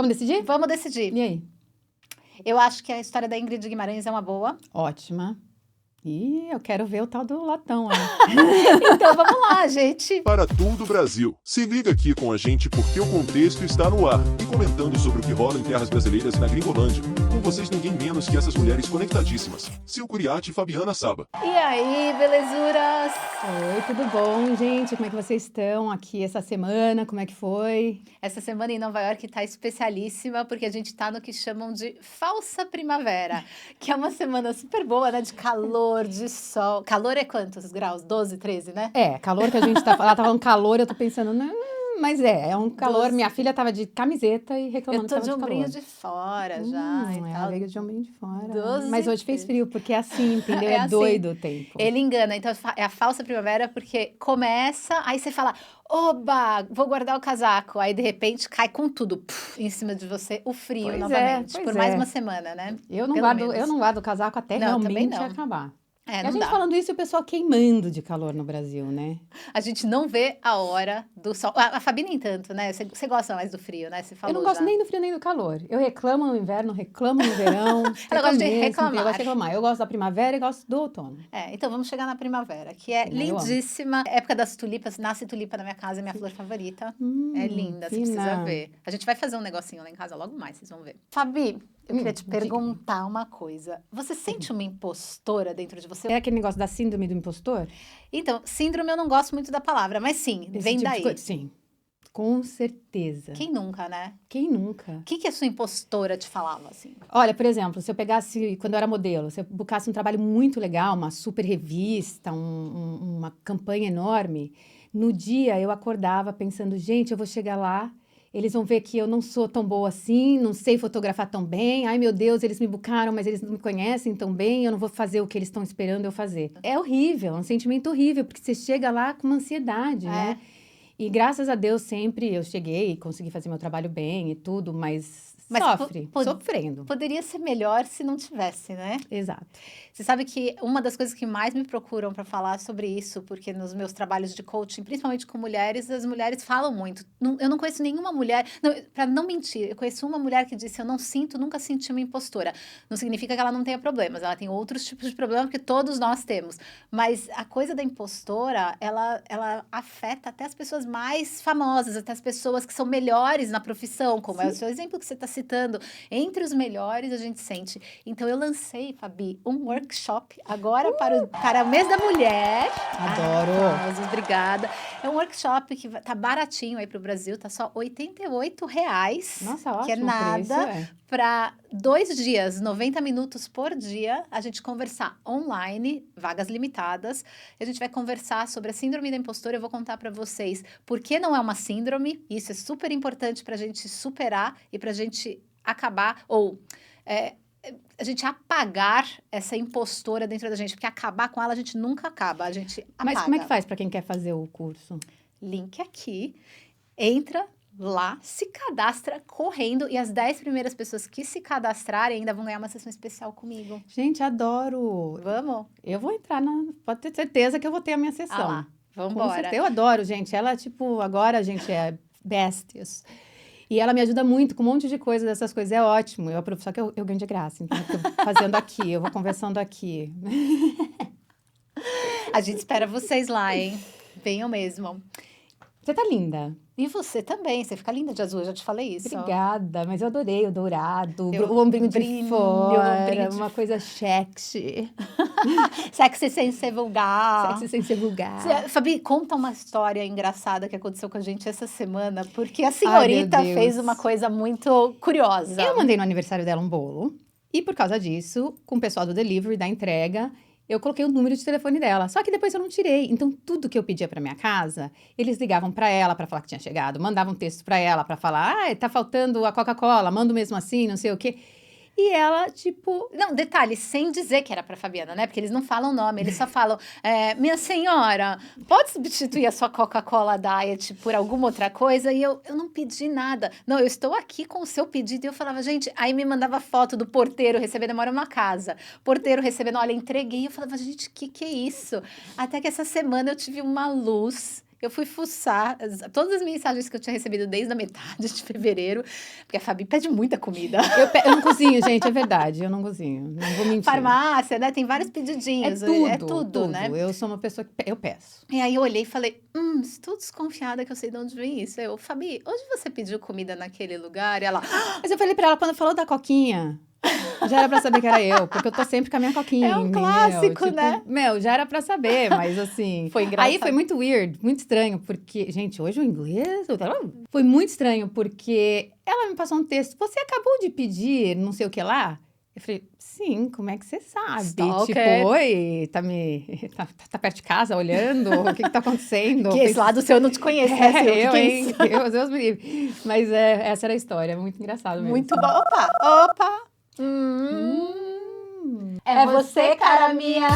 Vamos decidir? Vamos decidir. E aí? Eu acho que a história da Ingrid Guimarães é uma boa. Ótima. Ih, eu quero ver o tal do latão aí. Então vamos lá, gente. Para tudo Brasil. Se liga aqui com a gente porque o contexto está no ar. E comentando sobre o que rola em terras brasileiras e na Gringolândia. Com vocês ninguém menos que essas mulheres conectadíssimas. Sil Curiati e Fabiana Saba. E aí, belezuras? Oi, tudo bom, gente? Como é que vocês estão aqui essa semana? Como é que foi? Essa semana em Nova York tá especialíssima porque a gente tá no que chamam de falsa primavera, que é uma semana super boa, né? De calor, de sol. Calor é quantos graus? 12, 13, né? É, calor que a gente tá falando. Ela tá falando calor, eu tô pensando, não, mas é um calor. 12. Minha filha tava de camiseta e reclamando Eu tô que de tava de ombrinho calor. de fora já e Ela tal. veio de ombrinho de fora. 12 Mas hoje fez frio, porque é assim, entendeu? É É, assim. doido o tempo. Ele engana, então é a falsa primavera porque começa, aí você fala, oba, vou guardar o casaco, aí de repente cai com tudo em cima de você o frio Pois é, novamente, pois por mais é. uma semana, né? Eu não Pelo guardo, menos. eu não guardo o casaco até Não, também realmente não. acabar. É, E a não gente dá. falando isso e o pessoal queimando de calor no Brasil, né? A gente não vê a hora do sol. A Fabi nem tanto, né? Você gosta mais do frio, né? Você falou Eu não gosto já. nem do frio nem do calor. Eu reclamo no inverno, reclamo no verão. Ela gosta de mesmo, reclamar. Eu gosto de reclamar. Eu gosto da primavera e gosto do outono. É, então vamos chegar na primavera, que é Eu amo. lindíssima. Época das tulipas, nasce tulipa na minha casa, é minha flor favorita. É linda, você precisa fina. ver. A gente vai fazer um negocinho lá em casa logo mais, vocês vão ver. Fabi, eu queria te diga. perguntar uma coisa. Você sente uma impostora dentro de você? É aquele negócio da síndrome do impostor? Então, síndrome eu não gosto muito da palavra, mas sim, Esse vem tipo de daí. coisa? Sim, com certeza. Quem nunca, né? Quem nunca? O que a sua impostora te falava, assim? Olha, por exemplo, se eu pegasse, quando eu era modelo, se eu buscasse um trabalho muito legal, uma super revista, uma campanha enorme, no dia eu acordava pensando, gente, eu vou chegar lá, eles vão ver que eu não sou tão boa assim, não sei fotografar tão bem, ai meu Deus, eles me bucaram, mas eles não me conhecem tão bem, eu não vou fazer o que eles estão esperando eu fazer. É horrível, é um sentimento horrível, porque você chega lá com uma ansiedade, né? E graças a Deus sempre eu cheguei e consegui fazer meu trabalho bem e tudo, mas sofre, sofrendo. Poderia ser melhor se não tivesse, né? Exato. Você sabe que uma das coisas que mais me procuram para falar sobre isso, porque nos meus trabalhos de coaching, principalmente com mulheres, as mulheres falam muito. Eu não conheço nenhuma mulher, para não mentir, eu conheço uma mulher que disse: eu não sinto, nunca senti uma impostora. Não significa que ela não tenha problemas, ela tem outros tipos de problemas que todos nós temos. Mas a coisa da impostora, ela afeta até as pessoas mais famosas, até as pessoas que são melhores na profissão, como é o seu exemplo que você está citando. Entre os melhores a gente sente. Então eu lancei, Fabi, um workshop agora para o mês da mulher. Adoro. Aplausos, obrigada. É um workshop que tá baratinho aí para o Brasil, tá só R$ 88,00. Nossa, ótimo que é nada. preço, Para 2 dias, 90 minutos por dia, a gente conversar online, vagas limitadas. A gente vai conversar sobre a síndrome da impostora. Eu vou contar para vocês por que não é uma síndrome. Isso é super importante para a gente superar e para a gente acabar, ou a gente apagar essa impostora dentro da gente. Porque acabar com ela, a gente nunca acaba, a gente apaga. Mas como é que faz para quem quer fazer o curso? Link aqui, entra lá, se cadastra correndo e as 10 primeiras pessoas que se cadastrarem ainda vão ganhar uma sessão especial comigo. Gente, adoro. Vamos? Eu vou entrar pode ter certeza que eu vou ter a minha sessão. Ah lá, vamos Com embora. certeza. Eu adoro, gente. Ela, tipo, agora a gente é besties. E ela me ajuda muito com um monte de coisa, dessas coisas. É ótimo. Só que eu ganho de graça. Então, eu tô fazendo aqui, eu vou conversando aqui. A gente espera vocês lá, hein? Venham mesmo. Você tá linda. E você também, você fica linda de azul, eu já te falei isso. Obrigada, mas eu adorei o dourado, Eu o ombrinho de brilho, fora, ombrinho de uma coisa sexy. Sexy sem ser vulgar. Sexy sem ser vulgar. Fabi, conta uma história engraçada que aconteceu com a gente essa semana, porque a senhorita Ai, meu Deus. fez uma coisa muito curiosa. Eu mandei no aniversário dela um bolo, e por causa disso, com o pessoal do delivery, da entrega, eu coloquei o número de telefone dela. Só que depois eu não tirei. Então, tudo que eu pedia pra minha casa, eles ligavam pra ela pra falar que tinha chegado, mandavam texto pra ela pra falar, tá faltando a Coca-Cola, manda mesmo assim, não sei o quê. E ela, tipo... Não, detalhe, sem dizer que era pra Fabiana, né? Porque eles não falam nome, eles só falam, minha senhora, pode substituir a sua Coca-Cola Diet por alguma outra coisa? E eu não pedi nada. Não, eu estou aqui com o seu pedido. E eu falava, gente, aí me mandava foto do porteiro recebendo, eu moro numa casa. Porteiro recebendo, olha, entreguei. Eu falava, gente, que é isso? Até que essa semana eu tive uma luz Eu fui fuçar todas as mensagens que eu tinha recebido desde a metade de fevereiro, porque a Fabi pede muita comida. Eu não cozinho, gente, é verdade. Eu não cozinho, não vou mentir. Farmácia, né? Tem vários pedidinhos. É tudo, tudo. né? Eu sou uma pessoa que eu peço. E aí eu olhei e falei, estou desconfiada que eu sei de onde vem isso. Eu, Fabi, hoje você pediu comida naquele lugar? E ela, Mas eu falei pra ela, quando falou da coquinha, já era pra saber que era eu, porque eu tô sempre com a minha coquinha. É um entendeu? clássico, Tipo, né? Meu, já era pra saber, mas assim. Foi engraçado. Aí foi muito weird, muito estranho, porque. Gente, hoje o inglês. Foi muito estranho, porque ela me passou um texto. Você acabou de pedir não sei o que lá? Eu falei, sim, como é que você sabe? Stalker. Tipo, oi, tá perto de casa olhando? O que tá acontecendo? Que esse lado seu eu não te conheço, né? Seu? Eu, Que é hein? isso? Deus me livre. Mas essa era a história, muito engraçado mesmo. Muito bom. Opa! É você, cara minha.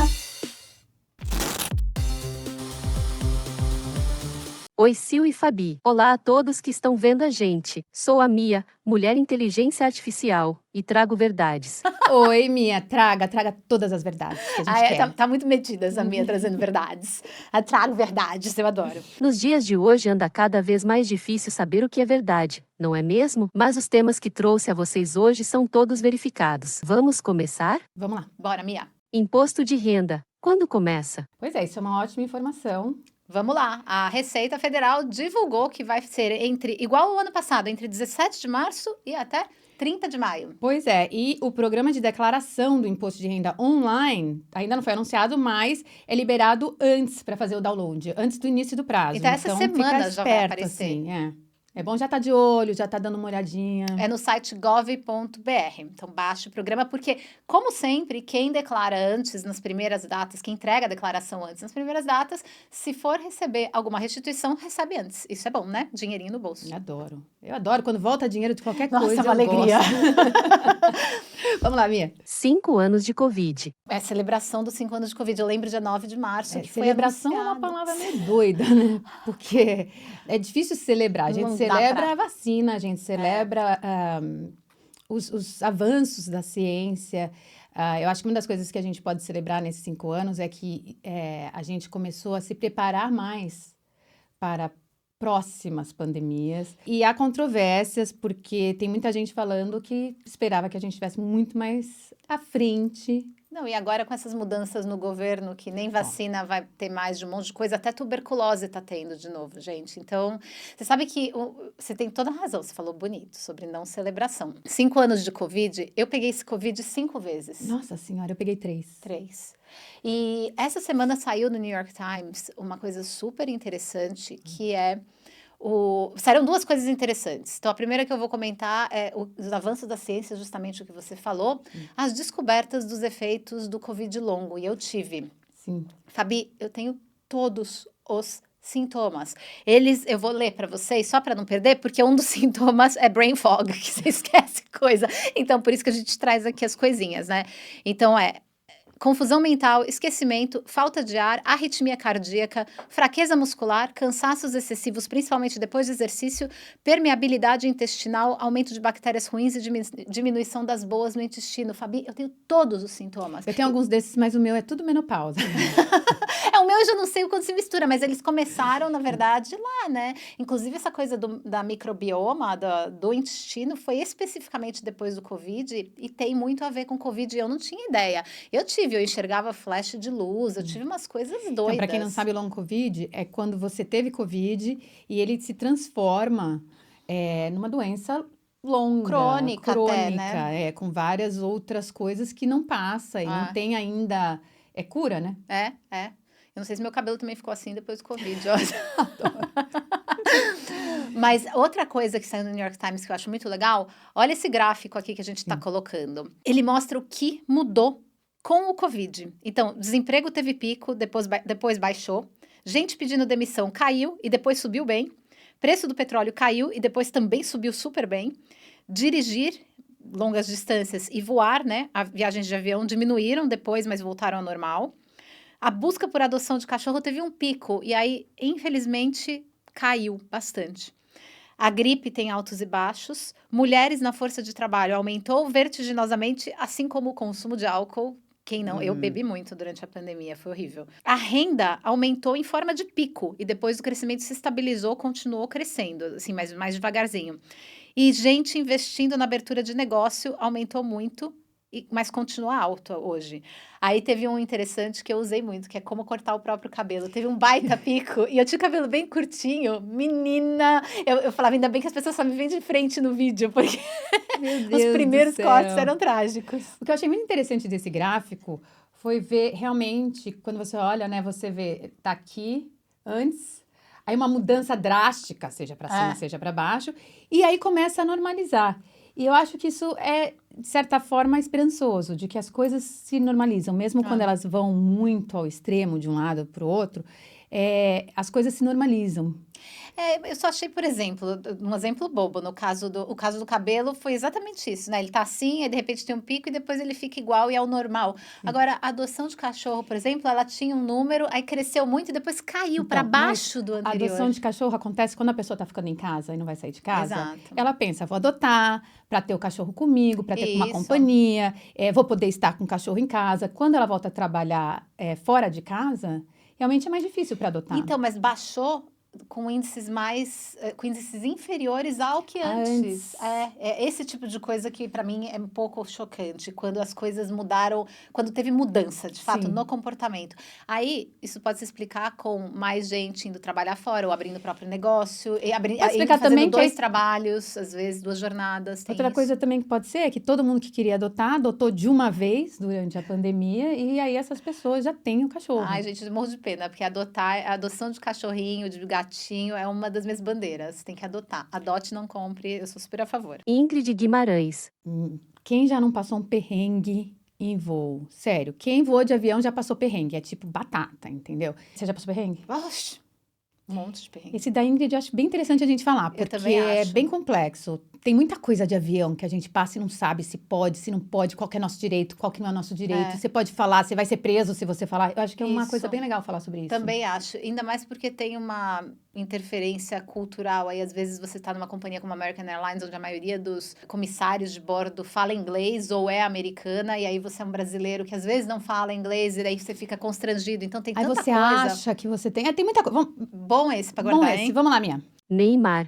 Oi, Sil e Fabi. Olá a todos que estão vendo a gente. Sou a Mia, mulher inteligência artificial, e trago verdades. Oi, Mia, traga todas as verdades que a gente quer. Tá muito metida essa Mia trazendo verdades. Eu trago verdades, eu adoro. Nos dias de hoje anda cada vez mais difícil saber o que é verdade, não é mesmo? Mas os temas que trouxe a vocês hoje são todos verificados. Vamos começar? Vamos lá. Bora, Mia. Imposto de renda. Quando começa? Pois é, isso é uma ótima informação. Vamos lá. A Receita Federal divulgou que vai ser igual ao ano passado, entre 17 de março e até 30 de maio. Pois é, e o programa de declaração do imposto de renda online ainda não foi anunciado, mas é liberado antes para fazer o download, antes do início do prazo. Então, essa semana fica já vai esperto, aparecer. assim, É bom já estar de olho, já estar dando uma olhadinha. É no site gov.br. Então, baixe o programa, porque, como sempre, quem declara antes, nas primeiras datas, quem entrega a declaração antes, nas primeiras datas, se for receber alguma restituição, recebe antes. Isso é bom, né? Dinheirinho no bolso. Eu adoro quando volta dinheiro de qualquer Nossa, coisa. é uma alegria. Vamos lá, Mia. 5 anos de Covid. É celebração dos 5 anos de Covid. Eu lembro dia 9 de março, que foi Celebração é uma anunciado. palavra meio doida, né? Porque é difícil celebrar. A gente Não dá celebra pra- a vacina, a gente celebra os avanços da ciência. Eu acho que uma das coisas que a gente pode celebrar nesses 5 anos é que a gente começou a se preparar mais para próximas pandemias. E há controvérsias, porque tem muita gente falando que esperava que a gente estivesse muito mais à frente. Não, e agora com essas mudanças no governo, que nem vacina vai ter mais de um monte de coisa, até tuberculose tá tendo de novo, gente. Então, você sabe que você tem toda a razão, você falou bonito sobre não celebração. 5 anos de Covid, eu peguei esse Covid 5 vezes. Nossa senhora, eu peguei 3. 3. E essa semana saiu no New York Times uma coisa super interessante, que é saíram 2 coisas interessantes. Então, a primeira que eu vou comentar é os avanços da ciência, justamente o que você falou, as descobertas dos efeitos do Covid longo. E eu tive. Sim. Fabi, eu tenho todos os sintomas. Eu vou ler para vocês, só para não perder, porque um dos sintomas é brain fog, que você esquece coisa. Então, por isso que a gente traz aqui as coisinhas, né? Então, confusão mental, esquecimento, falta de ar, arritmia cardíaca, fraqueza muscular, cansaços excessivos, principalmente depois do exercício, permeabilidade intestinal, aumento de bactérias ruins e diminuição das boas no intestino. Fabi, eu tenho todos os sintomas. Eu tenho alguns desses, mas o meu é tudo menopausa. O meu eu já não sei o quanto se mistura, mas eles começaram, na verdade, lá, né? Inclusive, essa coisa da microbioma, do intestino, foi especificamente depois do Covid e tem muito a ver com Covid e eu não tinha ideia. Eu enxergava flash de luz, eu tive umas coisas doidas. Então, para quem não sabe, o long Covid é quando você teve Covid e ele se transforma numa doença longa, Crônica até, né? com várias outras coisas que não passa e não tem ainda cura, né? Eu não sei se meu cabelo também ficou assim depois do Covid. Mas outra coisa que saiu no New York Times que eu acho muito legal, olha esse gráfico aqui que a gente está colocando. Ele mostra o que mudou com o Covid. Então, desemprego teve pico, depois baixou. Gente pedindo demissão caiu e depois subiu bem. Preço do petróleo caiu e depois também subiu super bem. Dirigir longas distâncias e voar, né? As viagens de avião diminuíram depois, mas voltaram ao normal. A busca por adoção de cachorro teve um pico e aí, infelizmente, caiu bastante. A gripe tem altos e baixos. Mulheres na força de trabalho aumentou vertiginosamente, assim como o consumo de álcool Quem não? Eu bebi muito durante a pandemia, foi horrível. A renda aumentou em forma de pico e depois o crescimento se estabilizou, continuou crescendo, assim, mas mais devagarzinho. E gente investindo na abertura de negócio aumentou muito, mas continua alto hoje. Aí teve um interessante que eu usei muito, que é como cortar o próprio cabelo. Teve um baita pico e eu tinha o cabelo bem curtinho. Menina, eu falava, ainda bem que as pessoas só me veem de frente no vídeo, porque Meu os Deus do primeiros cortes céu. eram trágicos. O que eu achei muito interessante desse gráfico foi ver realmente, quando você olha, né, você vê, tá aqui antes, aí uma mudança drástica, seja para cima, seja para baixo, e aí começa a normalizar. E eu acho que isso é, de certa forma, esperançoso, de que as coisas se normalizam, mesmo quando elas vão muito ao extremo, de um lado para o outro, as coisas se normalizam. Eu só achei, por exemplo, um exemplo bobo, o caso do cabelo foi exatamente isso, né? Ele tá assim, aí de repente tem um pico e depois ele fica igual e é o normal. Agora, a adoção de cachorro, por exemplo, ela tinha um número, aí cresceu muito e depois caiu para Então, baixo do A anterior. adoção de cachorro acontece quando a pessoa está ficando em casa e não vai sair de casa. Exato. Ela pensa, vou adotar para ter o cachorro comigo, para ter uma Isso. companhia, vou poder estar com o cachorro em casa. Quando ela volta a trabalhar fora de casa, realmente é mais difícil para adotar. Então, mas baixou com índices com índices inferiores ao que antes. É esse tipo de coisa que para mim é um pouco chocante, quando as coisas mudaram, quando teve mudança, de fato, Sim. no comportamento. Aí, isso pode se explicar com mais gente indo trabalhar fora, ou abrindo o próprio negócio, e explicar fazendo também que dois aí- trabalhos, às vezes 2 jornadas. Tem Outra isso. coisa também que pode ser é que todo mundo que queria adotar, adotou de uma vez durante a pandemia, e aí essas pessoas já têm o cachorro. Ai, gente, eu morro de pena, porque a adoção de cachorrinho, de gatinho, é uma das minhas bandeiras. Tem que adotar. Adote, não compre. Eu sou super a favor. Ingrid Guimarães. Quem já não passou um perrengue em voo? Sério, quem voou de avião já passou perrengue. É tipo batata, entendeu? Você já passou perrengue? Oxe, um monte de perrengue. Esse da Ingrid eu acho bem interessante a gente falar, porque também é acho. bem complexo. Tem muita coisa de avião que a gente passa e não sabe se pode, se não pode, qual que é nosso direito, qual que não é nosso direito. Você pode falar, você vai ser preso se você falar. Eu acho que é uma Isso. coisa bem legal falar sobre isso. Também acho. Ainda mais porque tem uma interferência cultural. Aí, às vezes, você está numa companhia como a American Airlines, onde a maioria dos comissários de bordo fala inglês ou é americana, e aí você é um brasileiro que às vezes não fala inglês, e daí você fica constrangido. Então, tem Aí tanta você coisa. acha que você tem... tem muita coisa. Bom esse pra Vamos guardar, esse, hein? vamos lá, minha. Neymar.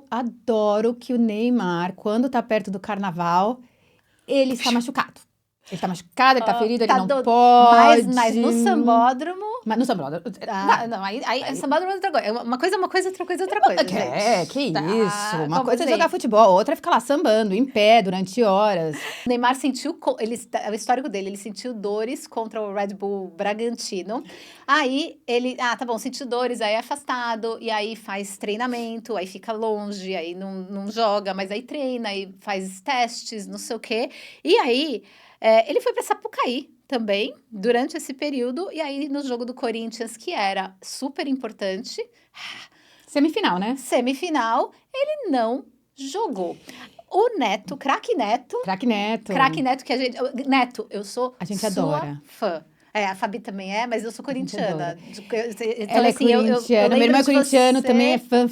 Adoro que o Neymar, quando tá perto do carnaval, ele está machucado. Ele tá machucado, ele tá ferido, ele não pode. Mas no sambódromo... Mas no sambódromo... não, aí sambódromo é outra coisa. Uma coisa é uma coisa, outra coisa é outra coisa, gente. Que Tá, isso. Uma vamos coisa é dizer. jogar futebol, outra é ficar lá sambando, em pé, durante horas. O Neymar sentiu, o histórico dele, ele sentiu dores contra o Red Bull Bragantino. Aí ele, tá bom, sentiu dores, aí é afastado, e aí faz treinamento, aí fica longe, aí não joga, mas aí treina, aí faz testes, não sei o quê. E aí, ele foi pra Sapucaí também, durante esse período, e aí no jogo do Corinthians, que era super importante, Semifinal, né? semifinal, ele não jogou. O Neto, craque Neto, Craque Neto. que a gente... Neto, eu sou A gente sua adora. fã. A Fabi também é, mas eu sou corintiana. Então, Ela é assim, corintiana, meu irmão é lembro de corintiano, você. também é fã.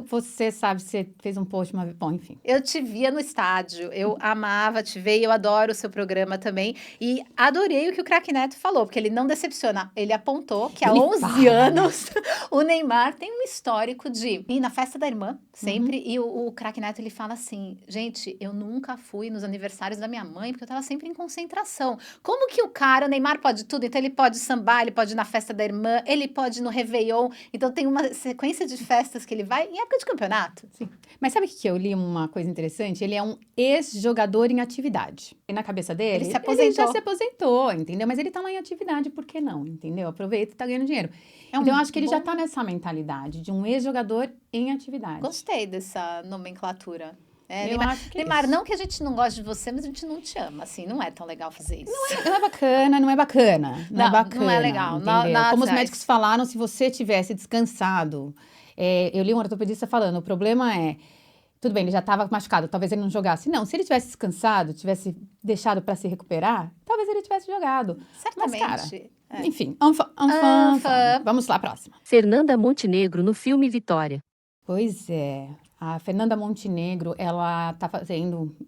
Você sabe, você fez um post uma vez. Bom, enfim. Eu te via no estádio, eu amava te ver e eu adoro o seu programa também. E adorei o que o craque Neto falou, porque ele não decepciona. Ele apontou que há Ele 11 fala, anos o Neymar tem um histórico de ir na festa da irmã, sempre. E o craque Neto, ele fala assim, gente, eu nunca fui nos aniversários da minha mãe, porque eu tava sempre em concentração. Como que o Neymar pode tudo? Então ele pode sambar, ele pode ir na festa da irmã, ele pode ir no Réveillon. Então tem uma sequência de festas que ele vai em época de campeonato. Sim. Mas sabe o que eu li uma coisa interessante? Ele é um ex-jogador em atividade. E na cabeça dele, Ele se aposentou. ele já se aposentou, entendeu? Mas ele tá lá em atividade, por que não? Entendeu? Aproveita e tá ganhando dinheiro. Então eu acho que ele já tá nessa mentalidade de um ex-jogador em atividade. Gostei dessa nomenclatura. Eu acho que é Neymar, isso. não que a gente não goste de você, mas a gente não te ama, assim, não é tão legal fazer isso. Não é bacana, não é bacana. Não é Não, bacana. não é legal. Entendeu? Não Como os atrás. médicos falaram, se você tivesse descansado. Eu li um ortopedista falando, o problema é. Tudo bem, ele já estava machucado, talvez ele não jogasse. Não, se ele tivesse descansado, tivesse deixado para se recuperar, talvez ele tivesse jogado. Certamente. Mas, cara, É. enfim, Anfa. vamos lá, próxima. Fernanda Montenegro no filme Vitória. Pois é. A Fernanda Montenegro, ela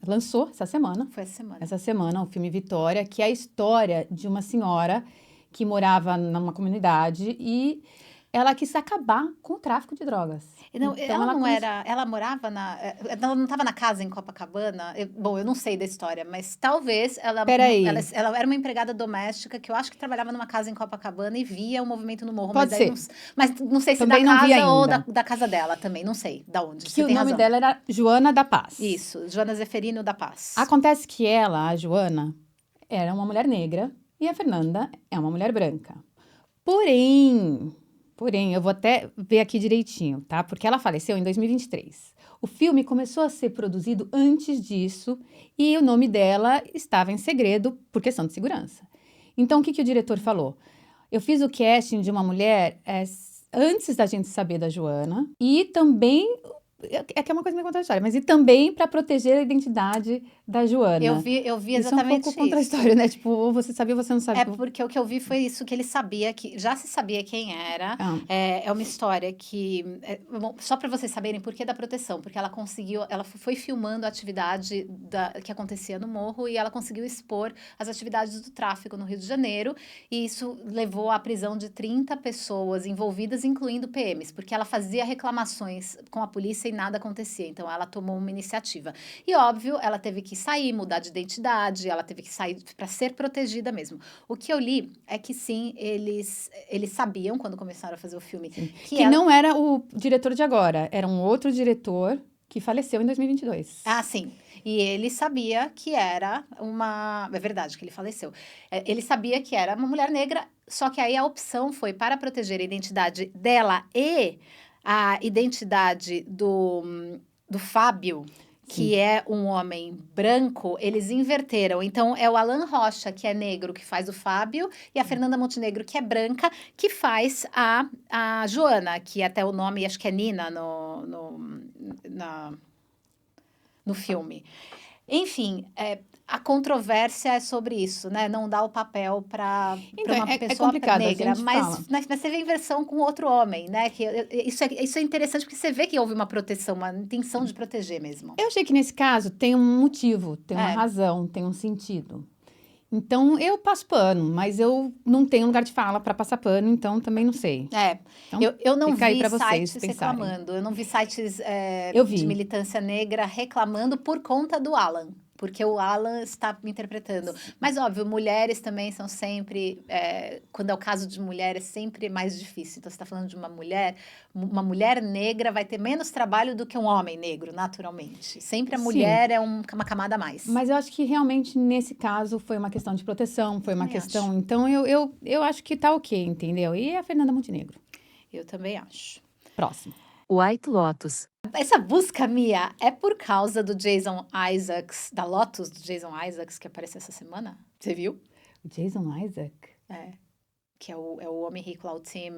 lançou Foi essa semana. essa semana o filme Vitória, que é a história de uma senhora que morava numa comunidade e ela quis acabar com o tráfico de drogas. Não, Então, ela não começou- era. Ela morava na. Ela não estava na casa em Copacabana. Bom, eu não sei da história, mas talvez ela. Peraí. Ela era uma empregada doméstica que eu acho que trabalhava numa casa em Copacabana e via o movimento no morro. Pode mas daí ser. mas não sei se Também da não vi casa ou ainda. da casa dela também. Não sei da onde. Que Você o tem nome razão. dela era Joana da Paz. Isso, Joana Zeferino da Paz. Acontece que ela, a Joana, era uma mulher negra e a Fernanda é uma mulher branca. Porém, eu vou até ver aqui direitinho, tá? Porque ela faleceu em 2023. O filme começou a ser produzido antes disso e o nome dela estava em segredo por questão de segurança. Então, o que o diretor falou? Eu fiz o casting de uma mulher antes da gente saber da Joana e também... É que é uma coisa meio contraditória, mas e também para proteger a identidade da Joana. Eu vi Isso é um exatamente pouco isso. contraditório, né? Tipo, ou você sabia ou você não sabia. É porque o que eu vi foi isso, que ele sabia que já se sabia quem era. Ah. É uma história que bom, só para vocês saberem por que da proteção, porque ela foi filmando a atividade que acontecia no morro e ela conseguiu expor as atividades do tráfico no Rio de Janeiro, e isso levou à prisão de 30 pessoas envolvidas, incluindo PMs, porque ela fazia reclamações com a polícia e nada acontecia. Então ela tomou uma iniciativa. E óbvio, ela teve que sair, mudar de identidade, ela teve que sair para ser protegida mesmo. O que eu li é que sim, eles sabiam quando começaram a fazer o filme Que não era o diretor de agora, era um outro diretor que faleceu em 2022. Ah, sim. E ele sabia que era uma... É verdade que ele faleceu. Ele sabia que era uma mulher negra, só que aí a opção foi para proteger a identidade dela e a identidade do Fábio, que é um homem branco, eles inverteram. Então, é o Alan Rocha, que é negro, que faz o Fábio, e a Fernanda Montenegro, que é branca, que faz a Joana, que até o nome, acho que é Nina no filme. Enfim, a controvérsia é sobre isso, né? Não dá o papel para Então, uma é pessoa complicado, a negra, gente mas fala. você vê a inversão com outro homem, né? Isso é interessante porque você vê que houve uma proteção, uma intenção de proteger mesmo. Eu achei que nesse caso tem um motivo, tem uma razão, tem um sentido. Então, eu passo pano, mas eu não tenho lugar de fala para passar pano, então também não sei. Então, eu não fica aí vi pra vocês sites pensarem. reclamando, eu não vi sites Eu vi. de militância negra reclamando por conta do Alan, porque o Alan está me interpretando. Mas, óbvio, mulheres também são sempre... quando é o caso de mulher, é sempre mais difícil. Então, você está falando de uma mulher negra vai ter menos trabalho do que um homem negro, naturalmente. Sempre a mulher é uma camada a mais. Mas eu acho que realmente, nesse caso, foi uma questão de proteção, foi uma Também questão... acho. Então, eu acho que tá ok, entendeu? E a Fernanda Montenegro. Eu também acho. Próximo. White Lotus. Essa busca, Mia, é por causa do Jason Isaacs, da Lotus do Jason Isaacs, que apareceu essa semana? Você viu? O Jason Isaac? Que é o homem rico lá, o Tim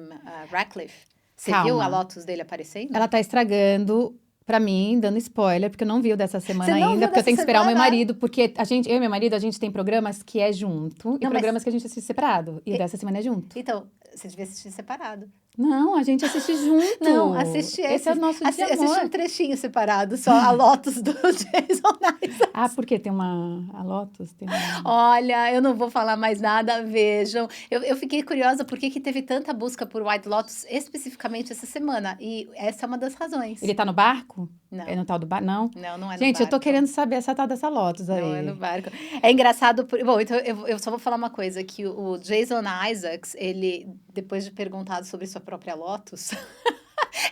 Ratcliffe. Você Calma. viu a Lotus dele aparecendo? Ela tá estragando pra mim, dando spoiler, porque eu não vi o dessa semana Você não ainda, viu porque eu tenho que dessa esperar o meu semana? marido, porque eu e meu marido, a gente tem programas que é junto e Não, mas- programas que a gente assiste separado. E o dessa semana é junto. Então, você devia assistir separado. Não, a gente assiste junto. Não, assiste esse. Esse é o nosso dia Assiste amor. um trechinho separado, só a Lotus do Jason Isaacs. Ah, porque tem a Lotus, tem uma... Olha, eu não vou falar mais nada, vejam. Eu fiquei curiosa por que teve tanta busca por White Lotus especificamente essa semana. E essa é uma das razões. Ele tá no barco? Não. É no tal do barco? Não. Não é no Gente, eu tô barco. querendo saber essa tal dessa Lotus aí. Não é no barco. É engraçado. Bom, então eu só vou falar uma coisa: que o Jason Isaacs, ele, depois de perguntado sobre sua própria Lotus.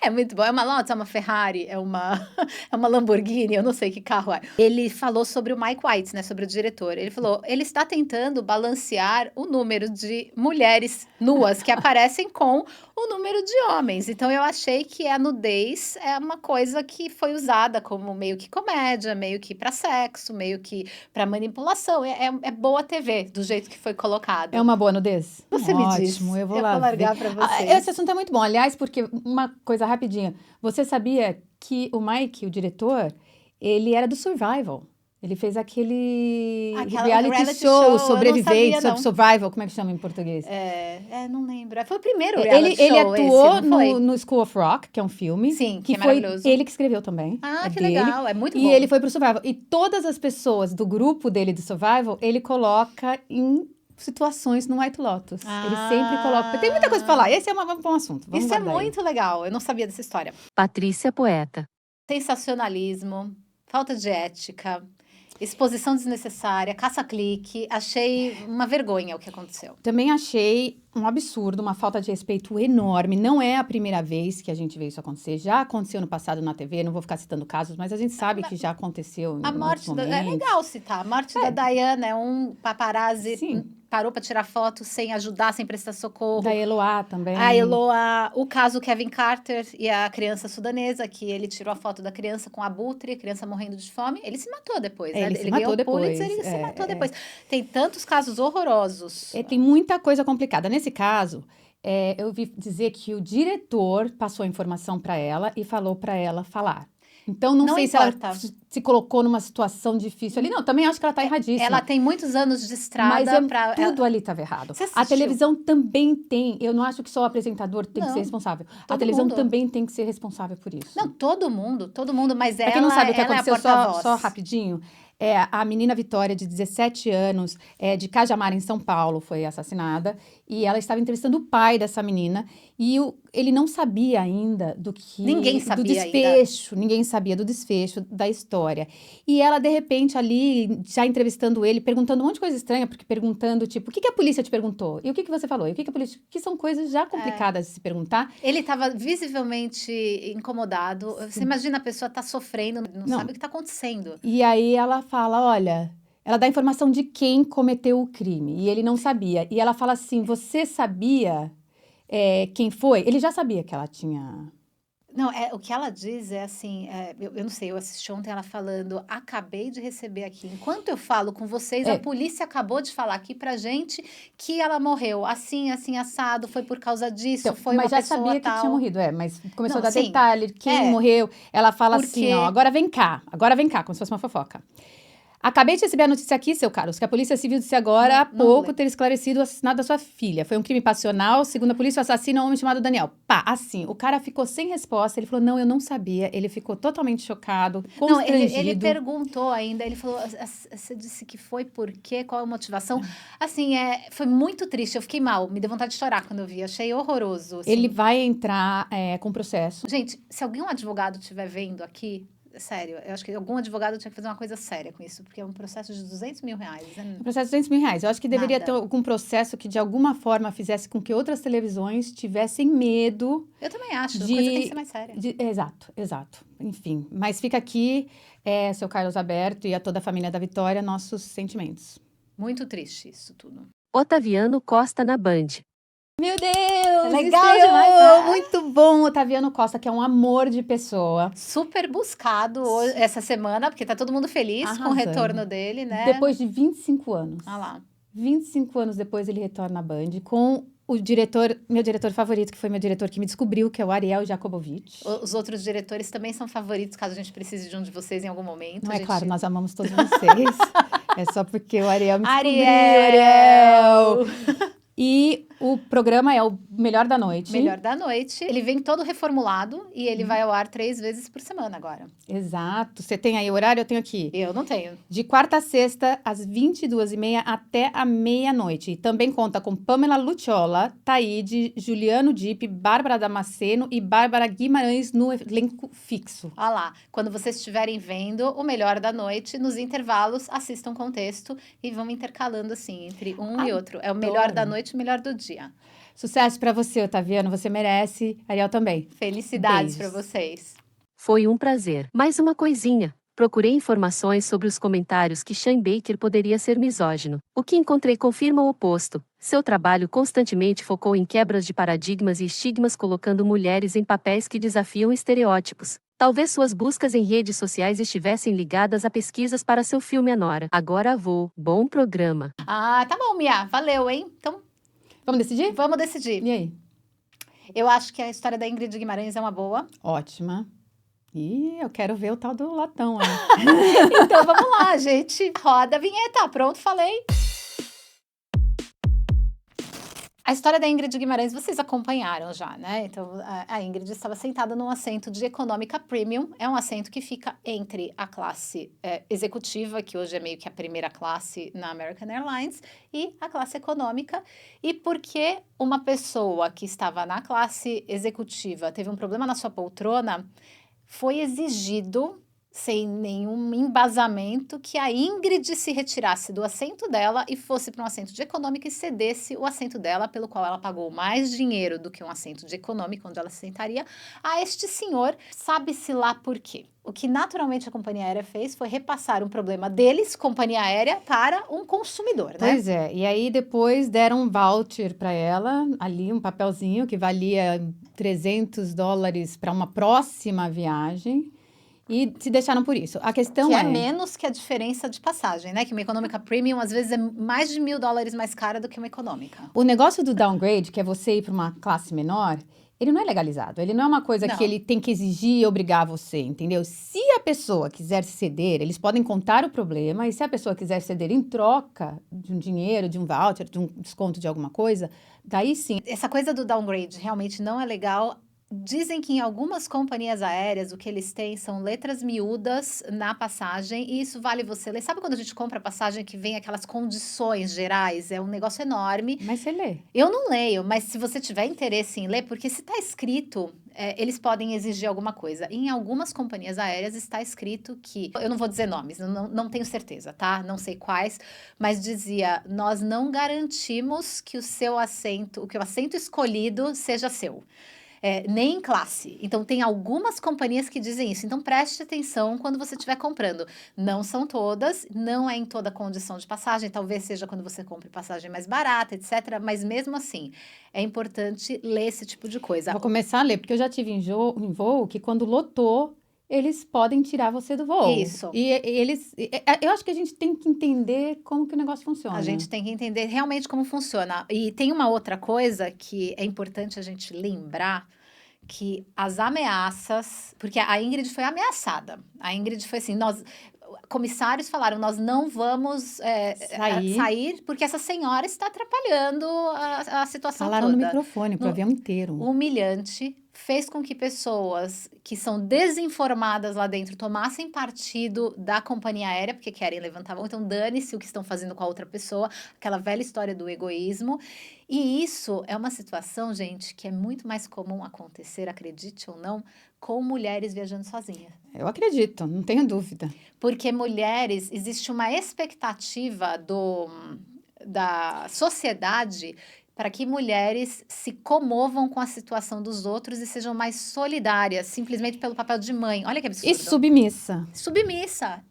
É muito bom. É uma Lotus, é uma Ferrari, é uma Lamborghini, eu não sei que carro é. Ele falou sobre o Mike White, né? Sobre o diretor. Ele falou: ele está tentando balancear o número de mulheres nuas que aparecem com o número de homens. Então eu achei que a nudez é uma coisa que foi usada como meio que comédia, meio que para sexo, meio que para manipulação. É boa TV, do jeito que foi colocado. É uma boa nudez? Você me diz. Ótimo, eu vou Eu lá vou largar ver. pra vocês. Esse assunto é muito bom. Aliás, porque uma coisa rapidinha. Você sabia que o Mike, o diretor, ele era do Survival. Ele fez aquele Aquela reality show, eu não sobrevivente, sabia, não. survival, como é que chama em português? Não lembro. Foi o primeiro reality Ele show atuou esse, não foi? no School of Rock, que é um filme. Sim, que é foi maravilhoso. ele que escreveu também. Ah, é que dele. legal. É muito E bom. ele foi pro Survival. E todas as pessoas do grupo dele de Survival, ele coloca em situações no White Lotus. Ele sempre coloca. Tem muita coisa pra falar. Esse é um bom assunto. Vamos Isso é guardar aí. muito legal. Eu não sabia dessa história. Patrícia Poeta. Sensacionalismo, falta de ética, exposição desnecessária, caça-clique. Achei uma vergonha o que aconteceu. Também achei um absurdo, uma falta de respeito enorme. Não é a primeira vez que a gente vê isso acontecer. Já aconteceu no passado na TV, não vou ficar citando casos, mas a gente sabe que já aconteceu A em morte outros é momentos. legal citar. A morte da Diana é um paparazzi Sim. parou para tirar foto sem ajudar, sem prestar socorro. Da Eloá também. A Eloá, o caso Kevin Carter e a criança sudanesa, que ele tirou a foto da criança com abutre, a criança morrendo de fome. Ele se matou depois, né? Ele se Ele matou ganhou o depois, Pulitzer e ele se matou depois. Tem tantos casos horrorosos. Tem muita coisa complicada. Nesse caso, eu ouvi dizer que o diretor passou a informação para ela e falou para ela falar. Então, não sei importa. se ela se colocou numa situação difícil ali. Não, também acho que ela tá erradíssima. Ela tem muitos anos de estrada. Mas tudo ali estava errado. Você A assistiu? televisão também tem. Eu não acho que só o apresentador tem que Não, ser responsável. A todo televisão mundo. também tem que ser responsável por isso. Não, todo mundo, mas Pra ela, quem não sabe o que ela aconteceu, é a porta-voz. só rapidinho, a menina Vitória, de 17 anos, de Cajamar, em São Paulo, foi assassinada. E ela estava entrevistando o pai dessa menina. E ele não sabia ainda do Ninguém sabia do desfecho. Ninguém sabia do desfecho da história. E ela, de repente, ali, já entrevistando ele, perguntando um monte de coisa estranha, porque perguntando, tipo, o que a polícia te perguntou? E o que você falou? E o que a polícia... Que são coisas já complicadas de se perguntar. Ele estava visivelmente incomodado. Você imagina a pessoa tá sofrendo, não sabe o que está acontecendo. E aí ela fala, olha... Ela dá informação de quem cometeu o crime. E ele não sabia. E ela fala assim, você sabia quem foi? Ele já sabia que ela tinha... Não, o que ela diz é assim, eu não sei, eu assisti ontem ela falando, acabei de receber aqui, enquanto eu falo com vocês, a polícia acabou de falar aqui pra gente que ela morreu, assim, assado, foi por causa disso, Então, foi uma pessoa mas já sabia tal. que tinha morrido, mas começou a dar sim. detalhe, quem morreu. Ela fala assim, ó, agora vem cá, como se fosse uma fofoca. Acabei de receber a notícia aqui, seu Carlos, que a Polícia Civil disse agora há pouco ter esclarecido o assassinato da sua filha. Foi um crime passional, segundo a polícia, o assassino é um homem chamado Daniel. Pá, assim, o cara ficou sem resposta, ele falou, não, eu não sabia. Ele ficou totalmente chocado, constrangido. Não, ele perguntou ainda, ele falou, você disse que foi por quê, qual a motivação? Assim, foi muito triste, eu fiquei mal, me deu vontade de chorar quando eu vi, achei horroroso. Assim. Ele vai entrar com processo. Gente, se algum advogado estiver vendo aqui, sério, eu acho que algum advogado tinha que fazer uma coisa séria com isso, porque é um processo de R$200 mil. Um processo de R$200 mil. Eu acho que deveria ter algum processo que, de alguma forma, fizesse com que outras televisões tivessem medo. Eu também acho, a coisa tem que ser mais séria. Exato. Enfim, mas fica aqui, seu Carlos Alberto e a toda a família da Vitória, nossos sentimentos. Muito triste isso tudo. Otaviano Costa na Band. Meu Deus! Legal demais, né? Muito bom, Otaviano Costa, que é um amor de pessoa. Super buscado essa semana, porque tá todo mundo feliz com o retorno dele, né? Depois de 25 anos. Ah lá. 25 anos depois ele retorna à Band com o meu diretor favorito, que foi meu diretor que me descobriu, que é o Ariel Jakubowicz. Os outros diretores também são favoritos, caso a gente precise de um de vocês em algum momento. Não, claro, nós amamos todos vocês. É só porque o Ariel me descobriu, Ariel! E o programa é o Melhor da Noite. Melhor da Noite. Ele vem todo reformulado e ele vai ao ar 3 vezes por semana agora. Exato. Você tem aí o horário? Eu tenho aqui. Eu não tenho. De quarta a sexta, às 22h30 até a meia-noite. E também conta com Pamela Lucciola, Taíde, Juliano Dipp, Bárbara Damasceno e Bárbara Guimarães no elenco fixo. Olha lá. Quando vocês estiverem vendo o Melhor da Noite, nos intervalos, assistam com texto e vão intercalando assim, entre um e outro. É o Melhor da Noite e o Melhor do Dia. Sucesso pra você, Otaviano. Você merece. Ariel também. Felicidades pra vocês. Foi um prazer. Mais uma coisinha. Procurei informações sobre os comentários que Sean Baker poderia ser misógino. O que encontrei confirma o oposto. Seu trabalho constantemente focou em quebras de paradigmas e estigmas, colocando mulheres em papéis que desafiam estereótipos. Talvez suas buscas em redes sociais estivessem ligadas a pesquisas para seu filme Anora. Agora vou. Bom programa. Ah, tá bom, Mia. Valeu, hein? Então, vamos decidir? Vamos decidir. E aí? Eu acho que a história da Ingrid Guimarães é uma boa. Ótima. Ih, eu quero ver o tal do latão aí. Então vamos lá, gente. Roda a vinheta. Pronto, falei. A história da Ingrid Guimarães vocês acompanharam já, né? Então, a Ingrid estava sentada num assento de econômica premium. É um assento que fica entre a classe executiva, que hoje é meio que a primeira classe na American Airlines, e a classe econômica. E porque uma pessoa que estava na classe executiva teve um problema na sua poltrona, foi exigido, sem nenhum embasamento, que a Ingrid se retirasse do assento dela e fosse para um assento de econômica e cedesse o assento dela, pelo qual ela pagou mais dinheiro do que um assento de econômica, onde ela se sentaria, a este senhor, sabe-se lá por quê. O que naturalmente a companhia aérea fez foi repassar um problema deles, companhia aérea, para um consumidor, né? Pois é, e aí depois deram um voucher para ela, ali um papelzinho que valia $300 para uma próxima viagem. E se deixaram por isso. A questão que é menos que a diferença de passagem, né? Que uma econômica premium, às vezes, é mais de $1.000 mais cara do que uma econômica. O negócio do downgrade, que é você ir para uma classe menor, ele não é legalizado. Ele não é uma coisa que ele tem que exigir e obrigar você, entendeu? Se a pessoa quiser ceder, eles podem contar o problema. E se a pessoa quiser ceder em troca de um dinheiro, de um voucher, de um desconto de alguma coisa, daí sim. Essa coisa do downgrade realmente não é legal. Dizem que em algumas companhias aéreas o que eles têm são letras miúdas na passagem e isso vale você ler. Sabe quando a gente compra passagem que vem aquelas condições gerais? É um negócio enorme. Mas você lê. Eu não leio, mas se você tiver interesse em ler, porque se está escrito, eles podem exigir alguma coisa. Em algumas companhias aéreas está escrito que, eu não vou dizer nomes, não tenho certeza, tá? Não sei quais, mas dizia, nós não garantimos que o seu assento, que o assento escolhido seja seu. Nem em classe. Então, tem algumas companhias que dizem isso. Então, preste atenção quando você estiver comprando. Não são todas, não é em toda condição de passagem. Talvez seja quando você compre passagem mais barata, etc. Mas, mesmo assim, é importante ler esse tipo de coisa. Vou começar a ler, porque eu já tive em voo que quando lotou, eles podem tirar você do voo. Isso. E eles... Eu acho que a gente tem que entender como que o negócio funciona. A gente tem que entender realmente como funciona. E tem uma outra coisa que é importante a gente lembrar, que as ameaças... Porque a Ingrid foi ameaçada. A Ingrid foi assim, comissários falaram, nós não vamos sair porque essa senhora está atrapalhando a situação toda. Falaram no microfone, pro avião inteiro. Humilhante, fez com que pessoas que são desinformadas lá dentro tomassem partido da companhia aérea, porque querem levantar a mão, então dane-se o que estão fazendo com a outra pessoa, aquela velha história do egoísmo. E isso é uma situação, gente, que é muito mais comum acontecer, acredite ou não, com mulheres viajando sozinhas. Eu acredito, não tenho dúvida. Porque mulheres, existe uma expectativa da sociedade para que mulheres se comovam com a situação dos outros e sejam mais solidárias, simplesmente pelo papel de mãe. Olha que absurdo. E submissa. Submissa.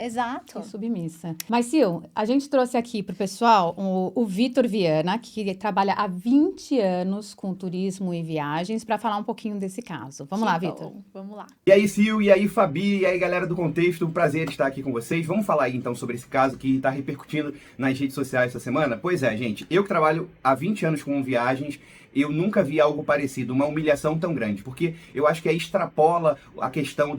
Exato. E submissa. Mas, Sil, a gente trouxe aqui pro pessoal o Vitor Viana, que trabalha há 20 anos com turismo e viagens, para falar um pouquinho desse caso. Vamos lá, Vitor. Vamos lá. E aí, Sil, e aí, Fabi, e aí, galera do Contexto, um prazer estar aqui com vocês. Vamos falar aí, então, sobre esse caso que está repercutindo nas redes sociais essa semana? Pois é, gente, eu que trabalho há 20 anos com viagens, eu nunca vi algo parecido, uma humilhação tão grande, porque eu acho que aí extrapola a questão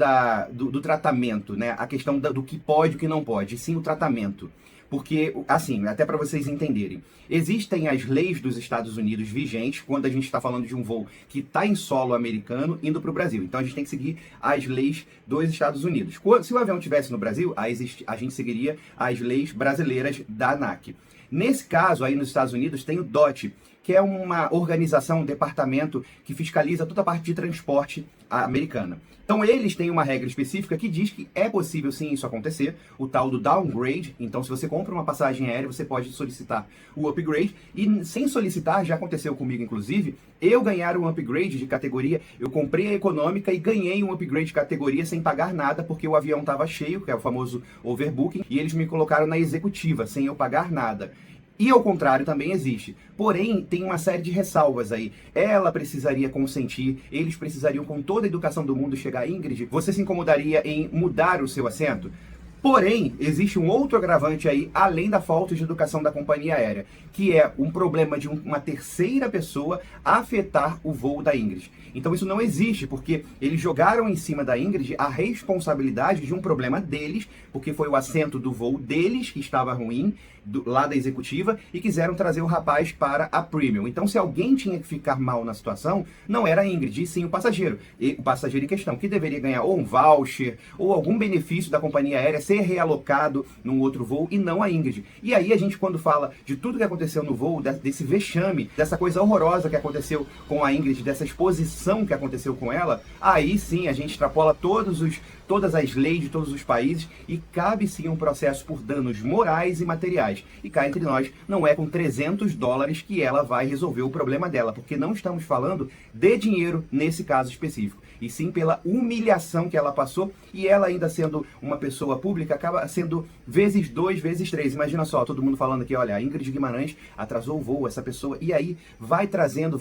do tratamento, né? A questão do que pode e o que não pode, e sim o tratamento. Porque, assim, até para vocês entenderem, existem as leis dos Estados Unidos vigentes quando a gente está falando de um voo que está em solo americano indo para o Brasil. Então a gente tem que seguir as leis dos Estados Unidos. Se o avião estivesse no Brasil, a gente seguiria as leis brasileiras da ANAC. Nesse caso, aí nos Estados Unidos, tem o DOT, que é uma organização, um departamento que fiscaliza toda a parte de transporte americana. Então, eles têm uma regra específica que diz que é possível, sim, isso acontecer, o tal do downgrade. Então, se você compra uma passagem aérea, você pode solicitar o upgrade. E, sem solicitar, já aconteceu comigo, inclusive, eu ganhar um upgrade de categoria. Eu comprei a econômica e ganhei um upgrade de categoria sem pagar nada, porque o avião estava cheio, que é o famoso overbooking, e eles me colocaram na executiva, sem eu pagar nada. E ao contrário também existe. Porém, tem uma série de ressalvas aí. Ela precisaria consentir, eles precisariam com toda a educação do mundo chegar. Ingrid, você se incomodaria em mudar o seu assento? Porém, existe um outro agravante aí, além da falta de educação da companhia aérea, que é um problema de uma terceira pessoa afetar o voo da Ingrid. Então isso não existe, porque eles jogaram em cima da Ingrid a responsabilidade de um problema deles, porque foi o assento do voo deles que estava ruim, lá da executiva, e quiseram trazer o rapaz para a Premium. Então, se alguém tinha que ficar mal na situação, não era a Ingrid, e sim o passageiro. E o passageiro em questão, que deveria ganhar ou um voucher, ou algum benefício da companhia aérea, ser realocado num outro voo, e não a Ingrid. E aí a gente, quando fala de tudo que aconteceu no voo, desse vexame, dessa coisa horrorosa que aconteceu com a Ingrid, dessa exposição que aconteceu com ela, aí sim a gente extrapola todas as leis de todos os países e cabe sim um processo por danos morais e materiais. E cá entre nós, não é com $300 que ela vai resolver o problema dela, porque não estamos falando de dinheiro nesse caso específico, e sim pela humilhação que ela passou, e ela ainda sendo uma pessoa pública, acaba sendo vezes 2, vezes 3. Imagina só, todo mundo falando aqui, olha, a Ingrid Guimarães atrasou o voo, essa pessoa, e aí vai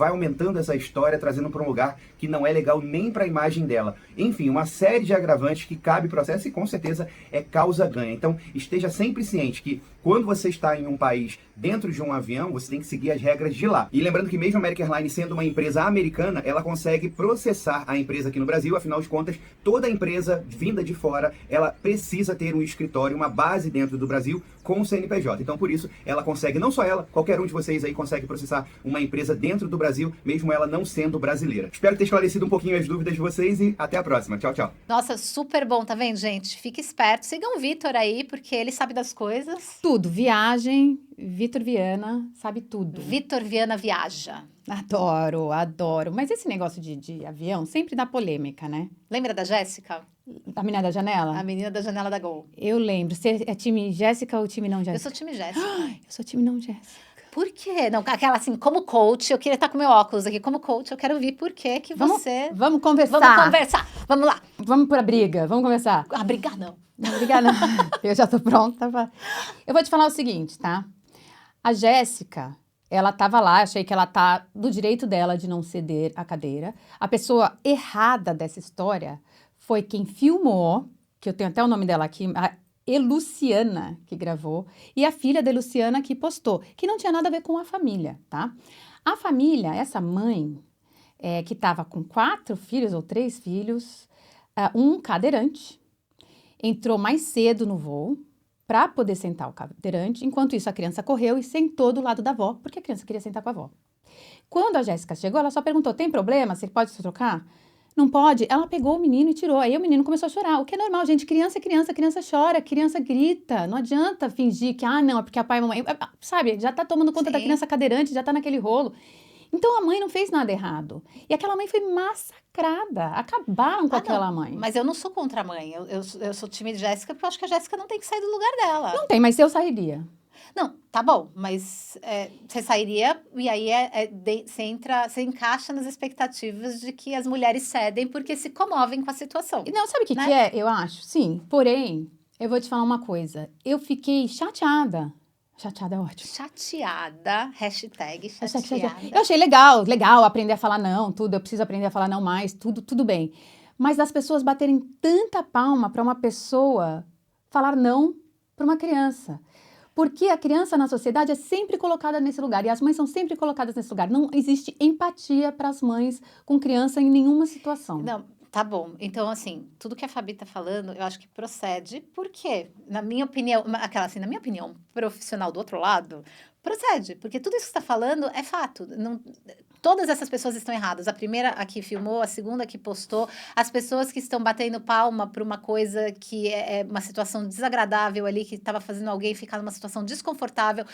aumentando essa história, trazendo para um lugar que não é legal nem para a imagem dela. Enfim, uma série de agravantes que cabe processo e com certeza é causa ganha. Então, esteja sempre ciente que quando você está em um país dentro de um avião, você tem que seguir as regras de lá. E lembrando que mesmo a American Airlines sendo uma empresa americana, ela consegue processar a empresa aqui no Brasil. Afinal de contas, toda empresa vinda de fora, ela precisa ter um escritório, uma base dentro do Brasil com o CNPJ. Então, por isso, ela consegue, não só ela, qualquer um de vocês aí consegue processar uma empresa dentro do Brasil, mesmo ela não sendo brasileira. Espero ter esclarecido um pouquinho as dúvidas de vocês e até a próxima. Tchau, tchau. Nossa, super bom, tá vendo, gente? Fique esperto, sigam o Vitor aí, porque ele sabe das coisas. Tudo, viagem, Vitor Viana, sabe tudo. Vitor Viana viaja. Adoro, adoro. Mas esse negócio de avião sempre dá polêmica, né? Lembra da Jéssica? A menina da janela? A menina da janela da Gol. Eu lembro. Você é time Jéssica ou time não Eu Jéssica? sou time Jéssica. Eu sou time não Jéssica. Por quê? Não, aquela assim, como coach, eu queria estar com meu óculos aqui. Como coach, eu quero ouvir por que você... Vamos conversar. Vamos conversar. Vamos lá. Vamos pra briga. Vamos conversar. Ah, brigar não. Não, brigar não. Eu já tô pronta. Eu vou te falar o seguinte, tá? A Jéssica, ela tava lá, achei que ela tá do direito dela de não ceder a cadeira. A pessoa errada dessa história foi quem filmou, que eu tenho até o nome dela aqui, a Eluciana, que gravou, e a filha da Eluciana que postou, que não tinha nada a ver com a família, tá? A família, essa mãe, que tava com 4 filhos ou 3 filhos, um cadeirante, entrou mais cedo no voo para poder sentar o cadeirante. Enquanto isso, a criança correu e sentou do lado da avó, porque a criança queria sentar com a avó. Quando a Jéssica chegou, ela só perguntou, tem problema? Você pode se trocar? Não pode? Ela pegou o menino e tirou. Aí o menino começou a chorar, o que é normal, gente. Criança é criança, criança chora, criança grita. Não adianta fingir que, não, é porque a pai e a mamãe... Sabe, já tá tomando conta da criança cadeirante, já tá naquele rolo. Então, a mãe não fez nada errado. E aquela mãe foi massacrada. Acabaram com aquela mãe. Mas eu não sou contra a mãe. Eu sou time de Jéssica, porque eu acho que a Jéssica não tem que sair do lugar dela. Não tem, mas eu sairia. Não, tá bom. Mas você sairia e aí você encaixa nas expectativas de que as mulheres cedem porque se comovem com a situação. Não, sabe o que, né? que é? Eu acho, sim. Porém, eu vou te falar uma coisa. Eu fiquei chateada. Chateada é ótimo. Chateada, hashtag chateada. Eu achei legal aprender a falar não, tudo. Eu preciso aprender a falar não mais, tudo bem. Mas das pessoas baterem tanta palma para uma pessoa falar não para uma criança. Porque a criança na sociedade é sempre colocada nesse lugar. E as mães são sempre colocadas nesse lugar. Não existe empatia para as mães com criança em nenhuma situação. Não, tá bom. Então, assim, tudo que a Fabi tá falando, eu acho que procede. Por quê? Na minha opinião, na minha opinião profissional do outro lado, procede. Porque tudo isso que você tá falando é fato. Não, todas essas pessoas estão erradas. A primeira aqui filmou, a segunda que postou. As pessoas que estão batendo palma por uma coisa que é uma situação desagradável ali, que estava fazendo alguém ficar numa situação desconfortável.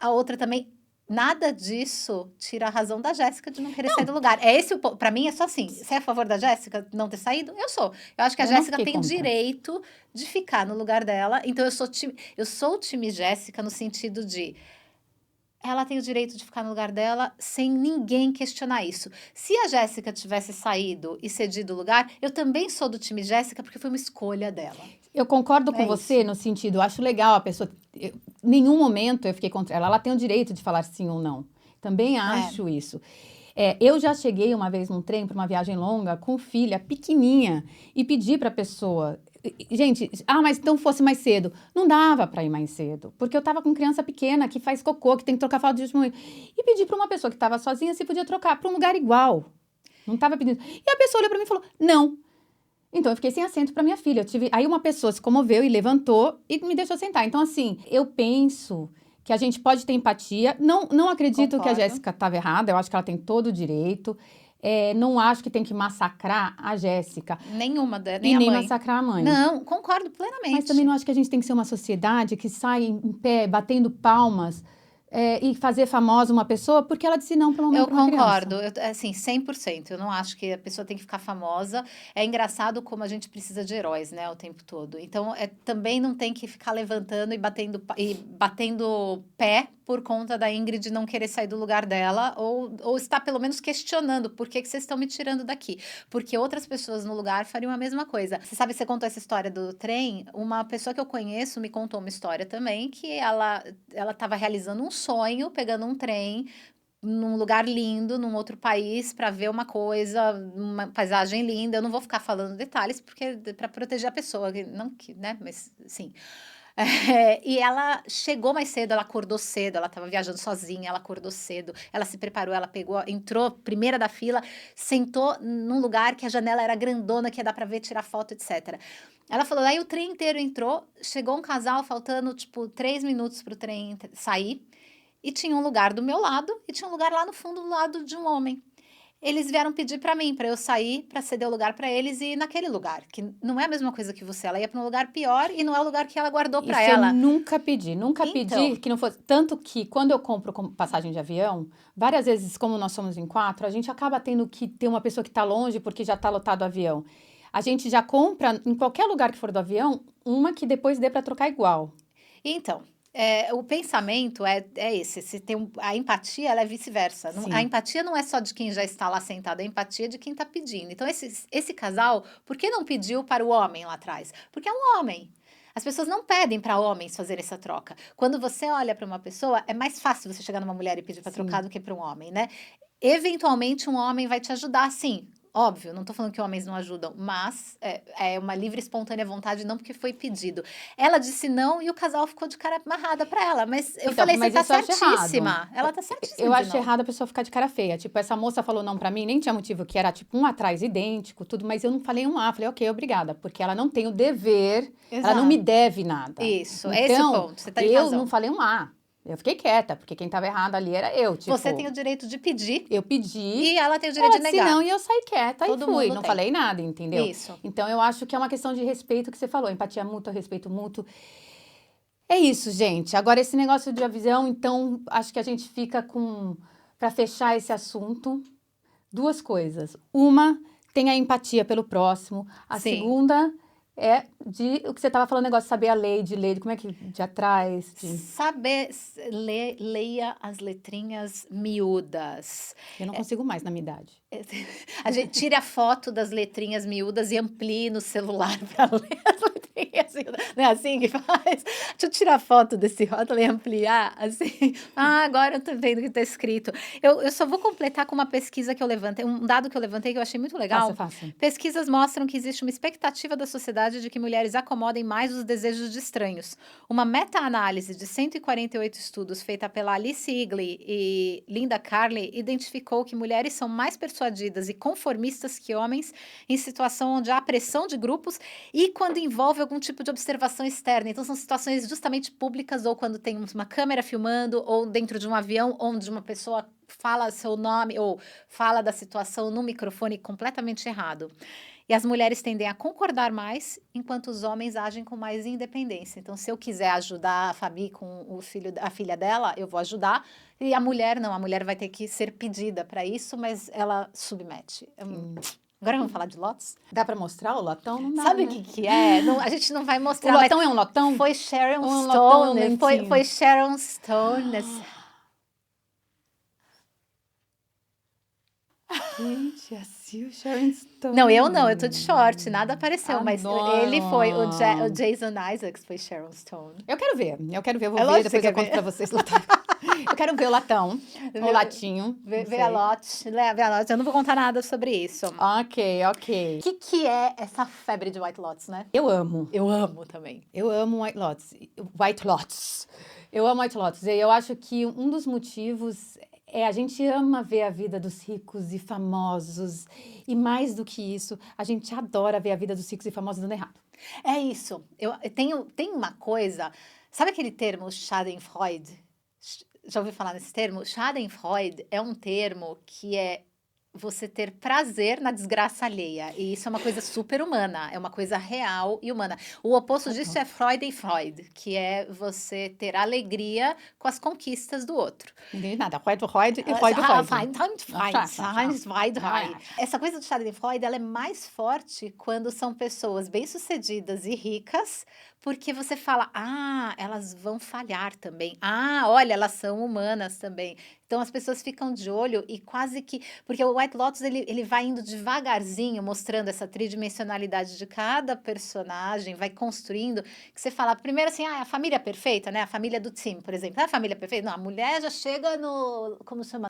A outra também... Nada disso tira a razão da Jéssica de não querer sair do lugar. É esse o ponto. Pra mim é só assim. Você é a favor da Jéssica não ter saído? Eu sou. Eu acho que a Jéssica tem direito de ficar no lugar dela. Então eu sou o time Jéssica no sentido de ela tem o direito de ficar no lugar dela sem ninguém questionar isso. Se a Jéssica tivesse saído e cedido o lugar, eu também sou do time Jéssica porque foi uma escolha dela. Eu concordo com você no sentido, eu acho legal a pessoa... Em nenhum momento eu fiquei contra ela. Ela tem o direito de falar sim ou não. Também acho isso. Eu já cheguei uma vez num trem para uma viagem longa com filha pequenininha e pedi para a pessoa, gente, mas então fosse mais cedo. Não dava para ir mais cedo, porque eu estava com criança pequena que faz cocô, que tem que trocar fralda de último momento. E pedi para uma pessoa que estava sozinha se podia trocar para um lugar igual. Não estava pedindo. E a pessoa olhou para mim e falou, não. Então, eu fiquei sem assento para minha filha. Aí uma pessoa se comoveu e levantou e me deixou sentar. Então, assim, eu penso que a gente pode ter empatia. Não acredito que a Concordo. Jéssica estava errada. Eu acho que ela tem todo o direito. Não acho que tem que massacrar a Jéssica. Nenhuma, E nem a nem mãe. massacrar a mãe. Não, concordo plenamente. Mas também não acho que a gente tem que ser uma sociedade que sai em pé, batendo palmas, e fazer famosa uma pessoa porque ela disse não para uma Eu criança. concordo, assim, 100%. Eu não acho que a pessoa tem que ficar famosa. É engraçado como a gente precisa de heróis, né, o tempo todo. Então, também não tem que ficar levantando e batendo pé por conta da Ingrid não querer sair do lugar dela, ou estar pelo menos questionando por que vocês estão me tirando daqui. Porque outras pessoas no lugar fariam a mesma coisa. Você sabe, você contou essa história do trem, uma pessoa que eu conheço me contou uma história também, que ela estava realizando um sonho, pegando um trem, num lugar lindo, num outro país, para ver uma coisa, uma paisagem linda. Eu não vou ficar falando detalhes, porque para proteger a pessoa, não que, né, mas sim. E ela chegou mais cedo, ela acordou cedo, ela estava viajando sozinha, ela acordou cedo, ela se preparou, ela pegou, entrou primeira da fila, sentou num lugar que a janela era grandona, que ia dar para ver, tirar foto, etc. Ela falou, aí o trem inteiro entrou, chegou um casal faltando, tipo, 3 minutos para o trem sair, e tinha um lugar do meu lado, e tinha um lugar lá no fundo, do lado de um homem. Eles vieram pedir para mim, para eu sair, para ceder o lugar para eles e ir naquele lugar, que não é a mesma coisa que você. Ela ia para um lugar pior e não é o lugar que ela guardou para Isso ela. eu nunca pedi Então. que não fosse. Tanto que quando eu compro passagem de avião, várias vezes, como nós somos em 4, a gente acaba tendo que ter uma pessoa que está longe porque já está lotado o avião. A gente já compra, em qualquer lugar que for do avião, uma que depois dê para trocar igual. Então, o pensamento é esse. Se tem a empatia, ela é vice-versa. Sim. A empatia não é só de quem já está lá sentado, a empatia é de quem está pedindo. Então, esse casal, por que não pediu para o homem lá atrás? Porque é um homem. As pessoas não pedem para homens fazer essa troca. Quando você olha para uma pessoa, é mais fácil você chegar numa mulher e pedir para Sim. trocar do que para um homem, né? Eventualmente, um homem vai te ajudar, sim. Óbvio, não tô falando que homens não ajudam, mas é uma livre, espontânea vontade, não porque foi pedido. Ela disse não e o casal ficou de cara amarrada pra ela, mas eu Então, falei, mas você tá isso eu acho certíssima. errado. Ela tá certíssima. Eu de acho não. errado a pessoa ficar de cara feia. Tipo, essa moça falou não pra mim, nem tinha motivo, que era tipo um atrás idêntico, tudo, mas eu não falei um A. Falei, ok, obrigada, porque ela não tem o dever, ela não me deve nada. Isso, então, é esse o ponto. Você tá em eu razão. não falei um A. Eu fiquei quieta, porque quem tava errado ali era eu. Tipo, Você tem o direito de pedir eu pedi. e ela tem o direito Ela de disse negar. não e eu saí quieta Todo e fui. mundo Não tem. falei nada, entendeu? Isso. Então, eu acho que é uma questão de respeito que você falou. Empatia mútua, respeito mútuo. É isso, gente. Agora, esse negócio de avião, então, acho que a gente fica com... Para fechar esse assunto, 2 coisas. Uma, tem a empatia pelo próximo. A Sim. segunda é de o que você estava falando, negócio de saber a lei, como é que de atrás. Saber, leia as letrinhas miúdas. Eu não consigo mais na minha idade. A gente tira a foto das letrinhas miúdas e amplie no celular para ler as letrinhas miúdas. Não é assim que faz? Deixa eu tirar a foto desse rótulo e ampliar, assim. Agora eu tô vendo o que tá escrito. Eu só vou completar com uma pesquisa que eu levantei, um dado que eu levantei que eu achei muito legal. Faça. Pesquisas mostram que existe uma expectativa da sociedade de que mulheres acomodem mais os desejos de estranhos. Uma meta-análise de 148 estudos feita pela Alice Eagley e Linda Carley identificou que mulheres são mais persuadidas e conformistas que homens em situação onde há pressão de grupos e quando envolve algum tipo de observação externa. Então, são situações justamente públicas ou quando tem uma câmera filmando ou dentro de um avião onde uma pessoa fala seu nome ou fala da situação no microfone completamente errado. E as mulheres tendem a concordar mais, enquanto os homens agem com mais independência. Então, se eu quiser ajudar a Fabi com a filha dela, eu vou ajudar. E a mulher não, a mulher vai ter que ser pedida para isso, mas ela submete. Agora vamos falar de lotes? Dá pra mostrar o lotão? Não dá, Sabe o né? que é? Não, a gente não vai mostrar. O lotão é um lotão? Foi Sharon Ou um lotão Stone. lentinho? Foi Sharon Stone. Gente, a Sil Sharon Stone. Não, eu não, eu tô de short, nada apareceu, mas Adoro. ele foi, o Jason Isaacs foi Sharon Stone. Eu quero ver, vou É ver, lógico que depois você eu quer conto ver. pra vocês. Eu quero ver o latão, o latinho. não sei. Vealote. Eu não vou contar nada sobre isso. Ok. O que é essa febre de White Lotus, né? Eu amo. Eu amo também. Eu amo White Lotus. White Lotus. Eu amo White Lotus. E eu acho que um dos motivos a gente ama ver a vida dos ricos e famosos. E mais do que isso, a gente adora ver a vida dos ricos e famosos dando errado. É isso. Tem uma coisa... Sabe aquele termo Schadenfreude? Já ouviu falar nesse termo? Schadenfreude é um termo que é você ter prazer na desgraça alheia. E isso é uma coisa super humana, é uma coisa real e humana. O oposto disso é Freude, que é você ter alegria com as conquistas do outro. Não entendi nada. Freud e Freud. Essa coisa do Schadenfreude, ela é mais forte quando são pessoas bem-sucedidas e ricas, porque você fala, elas vão falhar também. Olha, elas são humanas também. Então, as pessoas ficam de olho e quase que... Porque o White Lotus, ele vai indo devagarzinho, mostrando essa tridimensionalidade de cada personagem, vai construindo, que você fala, primeiro assim, a família perfeita, né? A família do Tim, por exemplo. A família perfeita? Não, a mulher já chega no... Como se chama?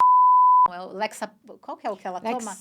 É o Lexa... Qual que é o que ela toma?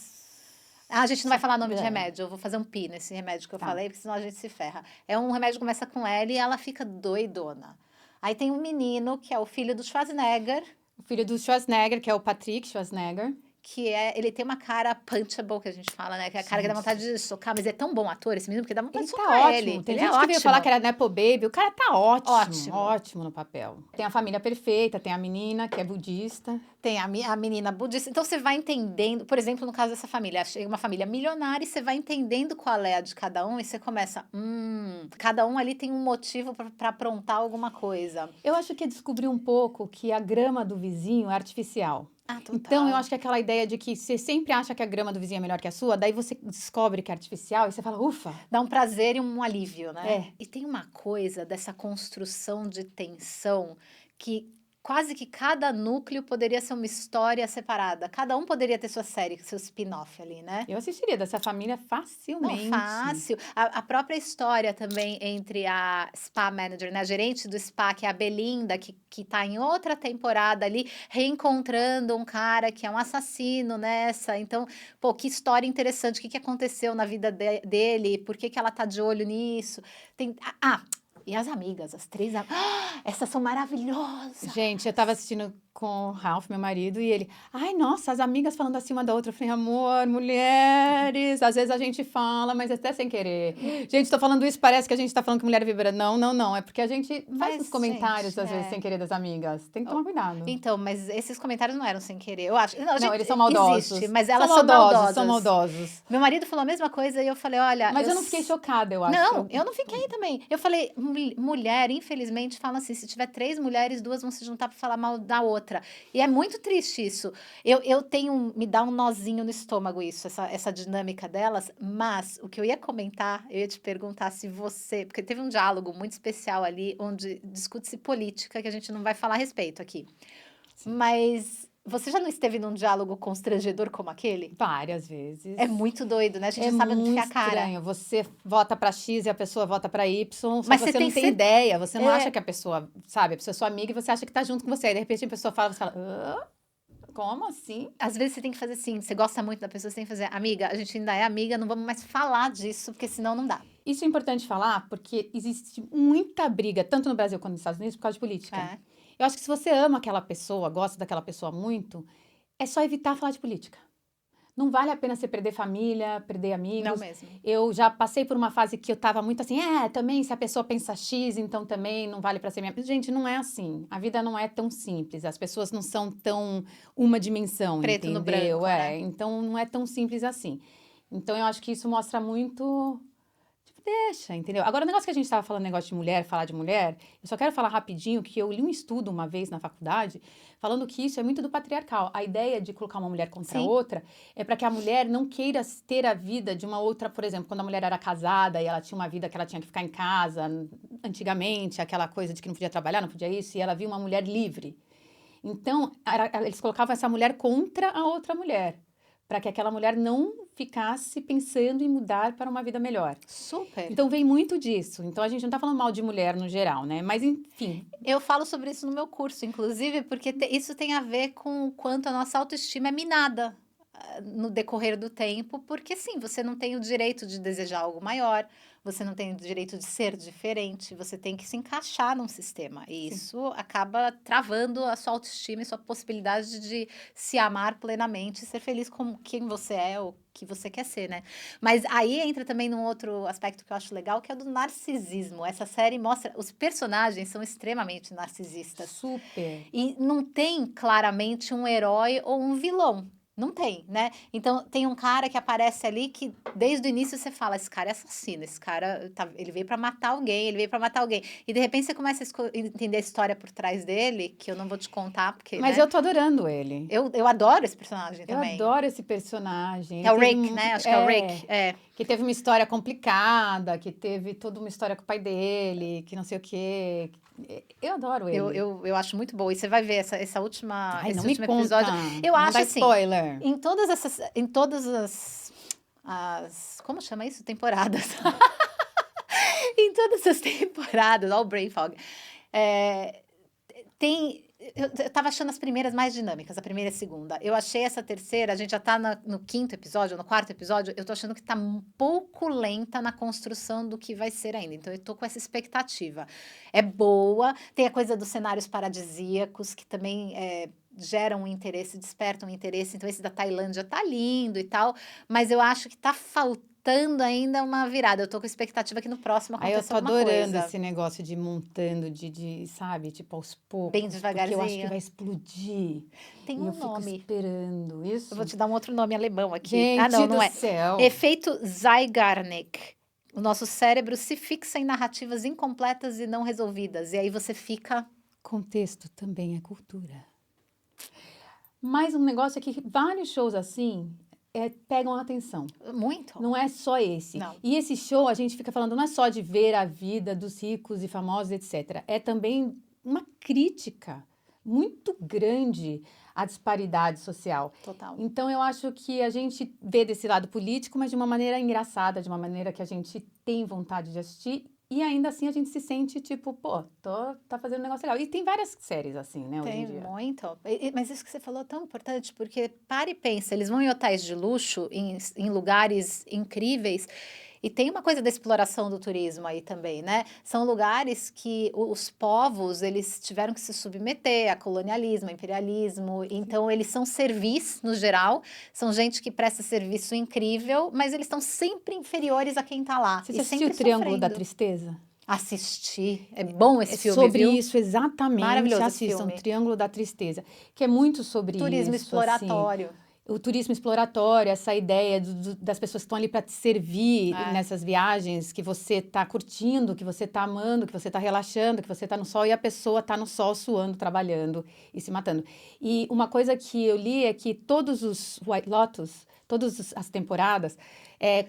A gente não vai falar nome de remédio, eu vou fazer um pi nesse remédio que eu falei, porque senão a gente se ferra. É um remédio que começa com L e ela fica doidona. Aí tem um menino, que é o filho do Schwarzenegger. O filho do Schwarzenegger, que é o Patrick Schwarzenegger. Que ele tem uma cara punchable, que a gente fala, né? Que é a cara que dá vontade de socar, mas é tão bom ator esse menino, porque dá vontade de socar ele. Tem ele gente que veio falar que era Nepo Baby, o cara tá ótimo no papel. Tem a família perfeita, tem a menina que é budista. Tem a menina budista. Então, você vai entendendo, por exemplo, no caso dessa família, chega uma família milionária e você vai entendendo qual é a de cada um e você começa, cada um ali tem um motivo para aprontar alguma coisa. Eu acho que é descobrir um pouco que a grama do vizinho é artificial. Total. Então, eu acho que aquela ideia de que você sempre acha que a grama do vizinho é melhor que a sua, daí você descobre que é artificial e você fala, ufa. Dá um prazer e um alívio, né? É. E tem uma coisa dessa construção de tensão que quase que cada núcleo poderia ser uma história separada. Cada um poderia ter sua série, seu spin-off ali, né? Eu assistiria dessa família facilmente. Não, fácil. A própria história também entre a spa manager, né? A gerente do spa, que é a Belinda, que tá em outra temporada ali, reencontrando um cara que é um assassino nessa. Então, que história interessante. O que aconteceu na vida dele? Por que ela tá de olho nisso? E as amigas, as três... essas são maravilhosas! Gente, eu tava assistindo com o Ralph, meu marido, e ele... Ai, nossa, as amigas falando assim uma da outra. Eu falei, amor, mulheres... Às vezes a gente fala, mas até sem querer. Gente, tô falando isso, parece que a gente tá falando que mulher é vibra. Não. É porque a gente faz os comentários, às vezes, sem querer das amigas. Tem que tomar cuidado. Então, mas esses comentários não eram sem querer, eu acho. Não, eles são maldosos. Existe, mas elas são maldosas. São maldosos. Meu marido falou a mesma coisa e eu falei, olha... Mas eu não fiquei chocada, eu acho. Não, eu não fiquei também. Eu falei, mulher, infelizmente, fala assim, se tiver 3 mulheres, 2 vão se juntar pra falar mal da outra. E é muito triste isso. Me dá um nozinho no estômago isso, essa dinâmica delas, mas o que eu ia comentar, eu ia te perguntar se você... Porque teve um diálogo muito especial ali, onde discute-se política, que a gente não vai falar a respeito aqui. Sim. Mas... Você já não esteve num diálogo constrangedor como aquele? Várias vezes. É muito doido, né? A gente não sabe onde fica a cara. É estranho. Você vota pra X e a pessoa vota pra Y, mas você não tem ideia. Você não acha que a pessoa, sabe? A pessoa é sua amiga e você acha que tá junto com você. Aí, de repente, a pessoa fala, você fala... Como assim? Às vezes você tem que fazer assim, você gosta muito da pessoa, você tem que fazer, amiga, a gente ainda é amiga, não vamos mais falar disso, porque senão não dá. Isso é importante falar, porque existe muita briga, tanto no Brasil quanto nos Estados Unidos, por causa de política. Eu acho que se você ama aquela pessoa, gosta daquela pessoa muito, é só evitar falar de política. Não vale a pena você perder família, perder amigos. Não mesmo. Eu já passei por uma fase que eu tava muito assim, também se a pessoa pensa X, então também não vale pra ser minha... Gente, não é assim. A vida não é tão simples. As pessoas não são tão uma dimensão, preto entendeu? no branco, né? Então não é tão simples assim. Então eu acho que isso mostra muito... Deixa, entendeu? Agora, o negócio que a gente estava falando, negócio de mulher, falar de mulher, eu só quero falar rapidinho que eu li um estudo uma vez na faculdade falando que isso é muito do patriarcal. A ideia de colocar uma mulher contra a outra é para que a mulher não queira ter a vida de uma outra, por exemplo, quando a mulher era casada e ela tinha uma vida que ela tinha que ficar em casa, antigamente, aquela coisa de que não podia trabalhar, não podia isso, e ela via uma mulher livre. Então, eles colocavam essa mulher contra a outra mulher, para que aquela mulher não ficasse pensando em mudar para uma vida melhor. Super. Então vem muito disso. Então a gente não tá falando mal de mulher no geral, né? Mas enfim, Eu falo sobre isso no meu curso, inclusive, porque isso tem a ver com o quanto a nossa autoestima é minada no decorrer do tempo, porque sim, você não tem o direito de desejar algo maior, você não tem o direito de ser diferente, você tem que se encaixar num sistema. E isso acaba travando a sua autoestima e sua possibilidade de se amar plenamente, ser feliz com quem você é ou que você quer ser, né? Mas aí entra também num outro aspecto que eu acho legal, que é o do narcisismo. Essa série mostra, os personagens são extremamente narcisistas. super. E não tem claramente um herói ou um vilão. Não tem, né? Então, tem um cara que aparece ali que, desde o início, você fala, esse cara é assassino, esse cara, ele veio pra matar alguém, ele veio pra matar alguém. E, de repente, você começa a entender a história por trás dele, que eu não vou te contar, porque, Mas né? eu tô adorando ele. Eu adoro esse personagem Eu também. adoro esse personagem. É o Ele teve Rick, né? Acho que é o Rick. É. Que teve uma história complicada, que teve toda uma história com o pai dele, que não sei o quê. Eu adoro ele. Eu acho muito boa. E você vai ver essa última, Ai, esse não me último conta. episódio. Eu Não acho dá assim, spoiler. em todas as como chama isso? Temporadas. Em todas as temporadas, olha o brain fog. Eu tava achando as primeiras mais dinâmicas, a primeira e a segunda. Eu achei essa terceira, a gente já tá no quinto episódio, no quarto episódio, eu tô achando que tá um pouco lenta na construção do que vai ser ainda. Então eu tô com essa expectativa. É boa, tem a coisa dos cenários paradisíacos, que também geram um interesse, despertam um interesse. Então esse da Tailândia tá lindo e tal, mas eu acho que tá faltando ainda uma virada. Eu tô com expectativa que no próximo Aí eu aconteça tô alguma adorando coisa. esse negócio de montando, sabe, tipo, aos poucos. Bem Porque eu acho que devagarzinho. vai explodir. Tem E um eu fico nome. esperando isso. Eu vou te dar um outro nome alemão aqui. Gente Não do é. céu. Efeito Zeigarnik. O nosso cérebro se fixa em narrativas incompletas e não resolvidas. E aí você fica... Contexto também é cultura. Mas um negócio é que vários shows assim pegam a atenção. Muito. Não é só esse. Não. E esse show, a gente fica falando, não é só de ver a vida dos ricos e famosos, etc. É também uma crítica muito grande à disparidade social. Total. Então, eu acho que a gente vê desse lado político, mas de uma maneira engraçada, de uma maneira que a gente tem vontade de assistir. E ainda assim a gente se sente tipo, pô, tá fazendo um negócio legal. E tem várias séries assim, né, hoje em Tem dia. muito. Mas isso que você falou é tão importante, porque para e pensa, eles vão em hotéis de luxo, em lugares incríveis, e tem uma coisa da exploração do turismo aí também, né? São lugares que os povos, eles tiveram que se submeter a colonialismo, a imperialismo, então eles são servis, no geral, são gente que presta serviço incrível, mas eles estão sempre inferiores a quem tá lá. Você e já assistiu o sempre Triângulo da sofrendo. Tristeza? Assisti. É bom esse filme, sobre viu? isso, exatamente. Maravilhoso esse Assistam filme. Triângulo da Tristeza, que é muito sobre Turismo isso. exploratório. Assim, o turismo exploratório, essa ideia das pessoas que estão ali para te servir nessas viagens, que você está curtindo, que você está amando, que você está relaxando, que você está no sol e a pessoa está no sol suando, trabalhando e se matando. E uma coisa que eu li é que todos os White Lotus, todas as temporadas,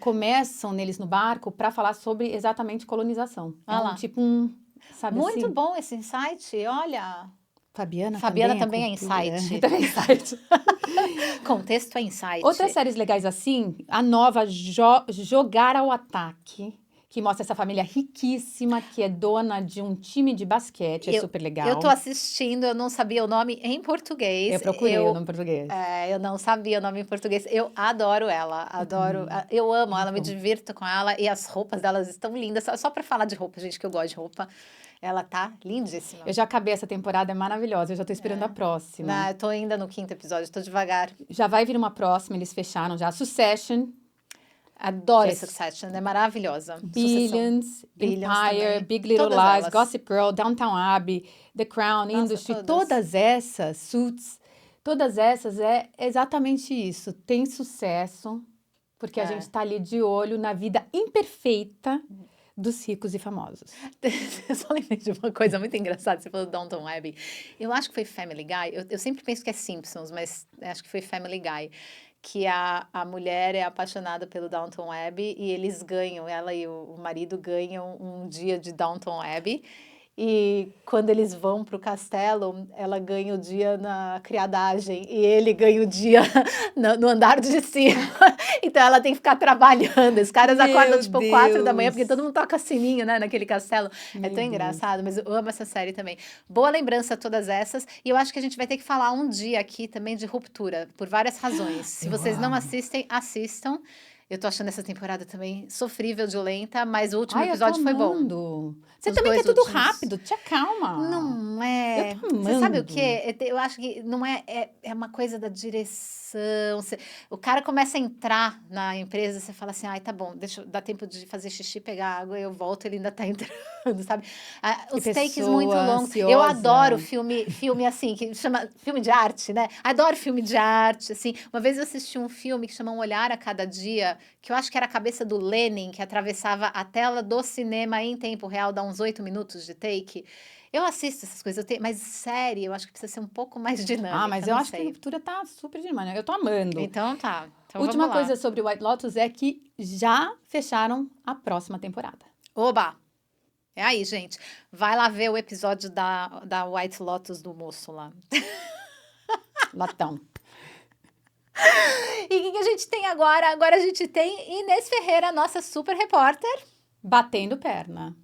começam neles no barco para falar sobre exatamente colonização. Tipo sabe Muito assim? bom esse insight, olha. Fabiana também é cultura. insight. Também é insight. Contexto é insight. Outras séries legais assim, a nova Jogar ao Ataque, que mostra essa família riquíssima que é dona de um time de basquete, é super legal. Eu tô assistindo, eu não sabia o nome em português. Eu procurei o nome em português. Eu não sabia o nome em português. Eu adoro ela, eu amo ela, me divirto com ela e as roupas delas estão lindas. Só pra falar de roupa, gente, que eu gosto de roupa. Ela tá lindíssima. Eu já acabei essa temporada, é maravilhosa. Eu já tô esperando a próxima. Não, eu tô ainda no 5º episódio, tô devagar. Já vai vir uma próxima, eles fecharam já. Succession. Adoro Succession, é maravilhosa. Billions, Empire, também. Big Little Todas Lies, elas. Gossip Girl, Downton Abbey, The Crown, Industry, todas essas, Suits, todas essas é exatamente isso. Tem sucesso, porque a gente tá ali de olho na vida imperfeita dos ricos e famosos. Eu só lembrei de uma coisa muito engraçada, você falou Downton Abbey. Eu acho que foi Family Guy, eu sempre penso que é Simpsons, mas acho que foi Family Guy, que a mulher é apaixonada pelo Downton Abbey e eles ganham, ela e o marido ganham um dia de Downton Abbey E quando eles vão pro castelo, ela ganha o dia na criadagem e ele ganha o dia no andar de cima. Então ela tem que ficar trabalhando. Os caras acordam Meu tipo 4 da manhã, porque Deus. todo mundo toca sininho, né, naquele castelo. É Meu tão Deus. engraçado, mas eu amo essa série também. Boa lembrança todas essas. E eu acho que a gente vai ter que falar um dia aqui também de ruptura, por várias razões. Se Eu vocês não amo. assistem, assistam. Eu tô achando essa temporada também sofrível, violenta, mas o último Ai, eu tô episódio foi bom. amando. Você Os também quer dois tudo últimos. rápido, te acalma. Não Eu é. tô Você sabe o amando. quê? Eu acho que não é. É uma coisa da direção. O cara começa a entrar na empresa, você fala assim: ai, tá bom, deixa eu dar tempo de fazer xixi, pegar água, eu volto, ele ainda tá entrando, sabe? Que Os takes muito pessoa longos. Eu adoro ansiosa. filme assim, que chama filme de arte, né? Adoro filme de arte, assim. Uma vez eu assisti um filme que chama Um Olhar a Cada Dia, que eu acho que era a cabeça do Lenin, que atravessava a tela do cinema em tempo real, dá uns 8 minutos de take. Eu assisto essas coisas, mas série, eu acho que precisa ser um pouco mais dinâmica, Ah, mas eu não acho que a sei. ruptura tá super demais. Eu tô amando. Então tá, então Última vamos lá. coisa sobre White Lotus é que já fecharam a próxima temporada. Oba! É aí, gente. Vai lá ver o episódio da White Lotus do moço lá. Latão. E o que a gente tem agora? Agora a gente tem Inês Ferreira, nossa super repórter. Batendo perna.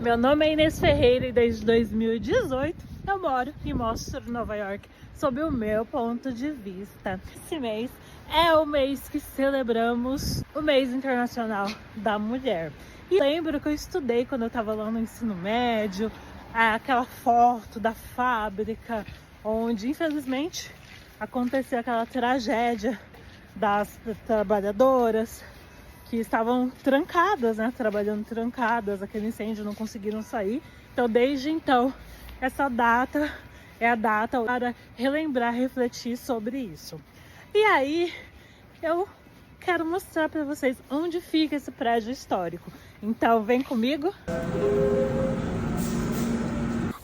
Meu nome é Inês Ferreira e desde 2018 eu moro e mostro Nova York sob o meu ponto de vista. Esse mês é o mês que celebramos o Mês Internacional da Mulher. E lembro que eu estudei quando eu estava lá no ensino médio, aquela foto da fábrica onde infelizmente aconteceu aquela tragédia das trabalhadoras que estavam trancadas, né? Trabalhando trancadas, aquele incêndio, não conseguiram sair. Então, desde então, essa data é a data para relembrar, refletir sobre isso. E aí, eu quero mostrar para vocês onde fica esse prédio histórico. Então, vem comigo.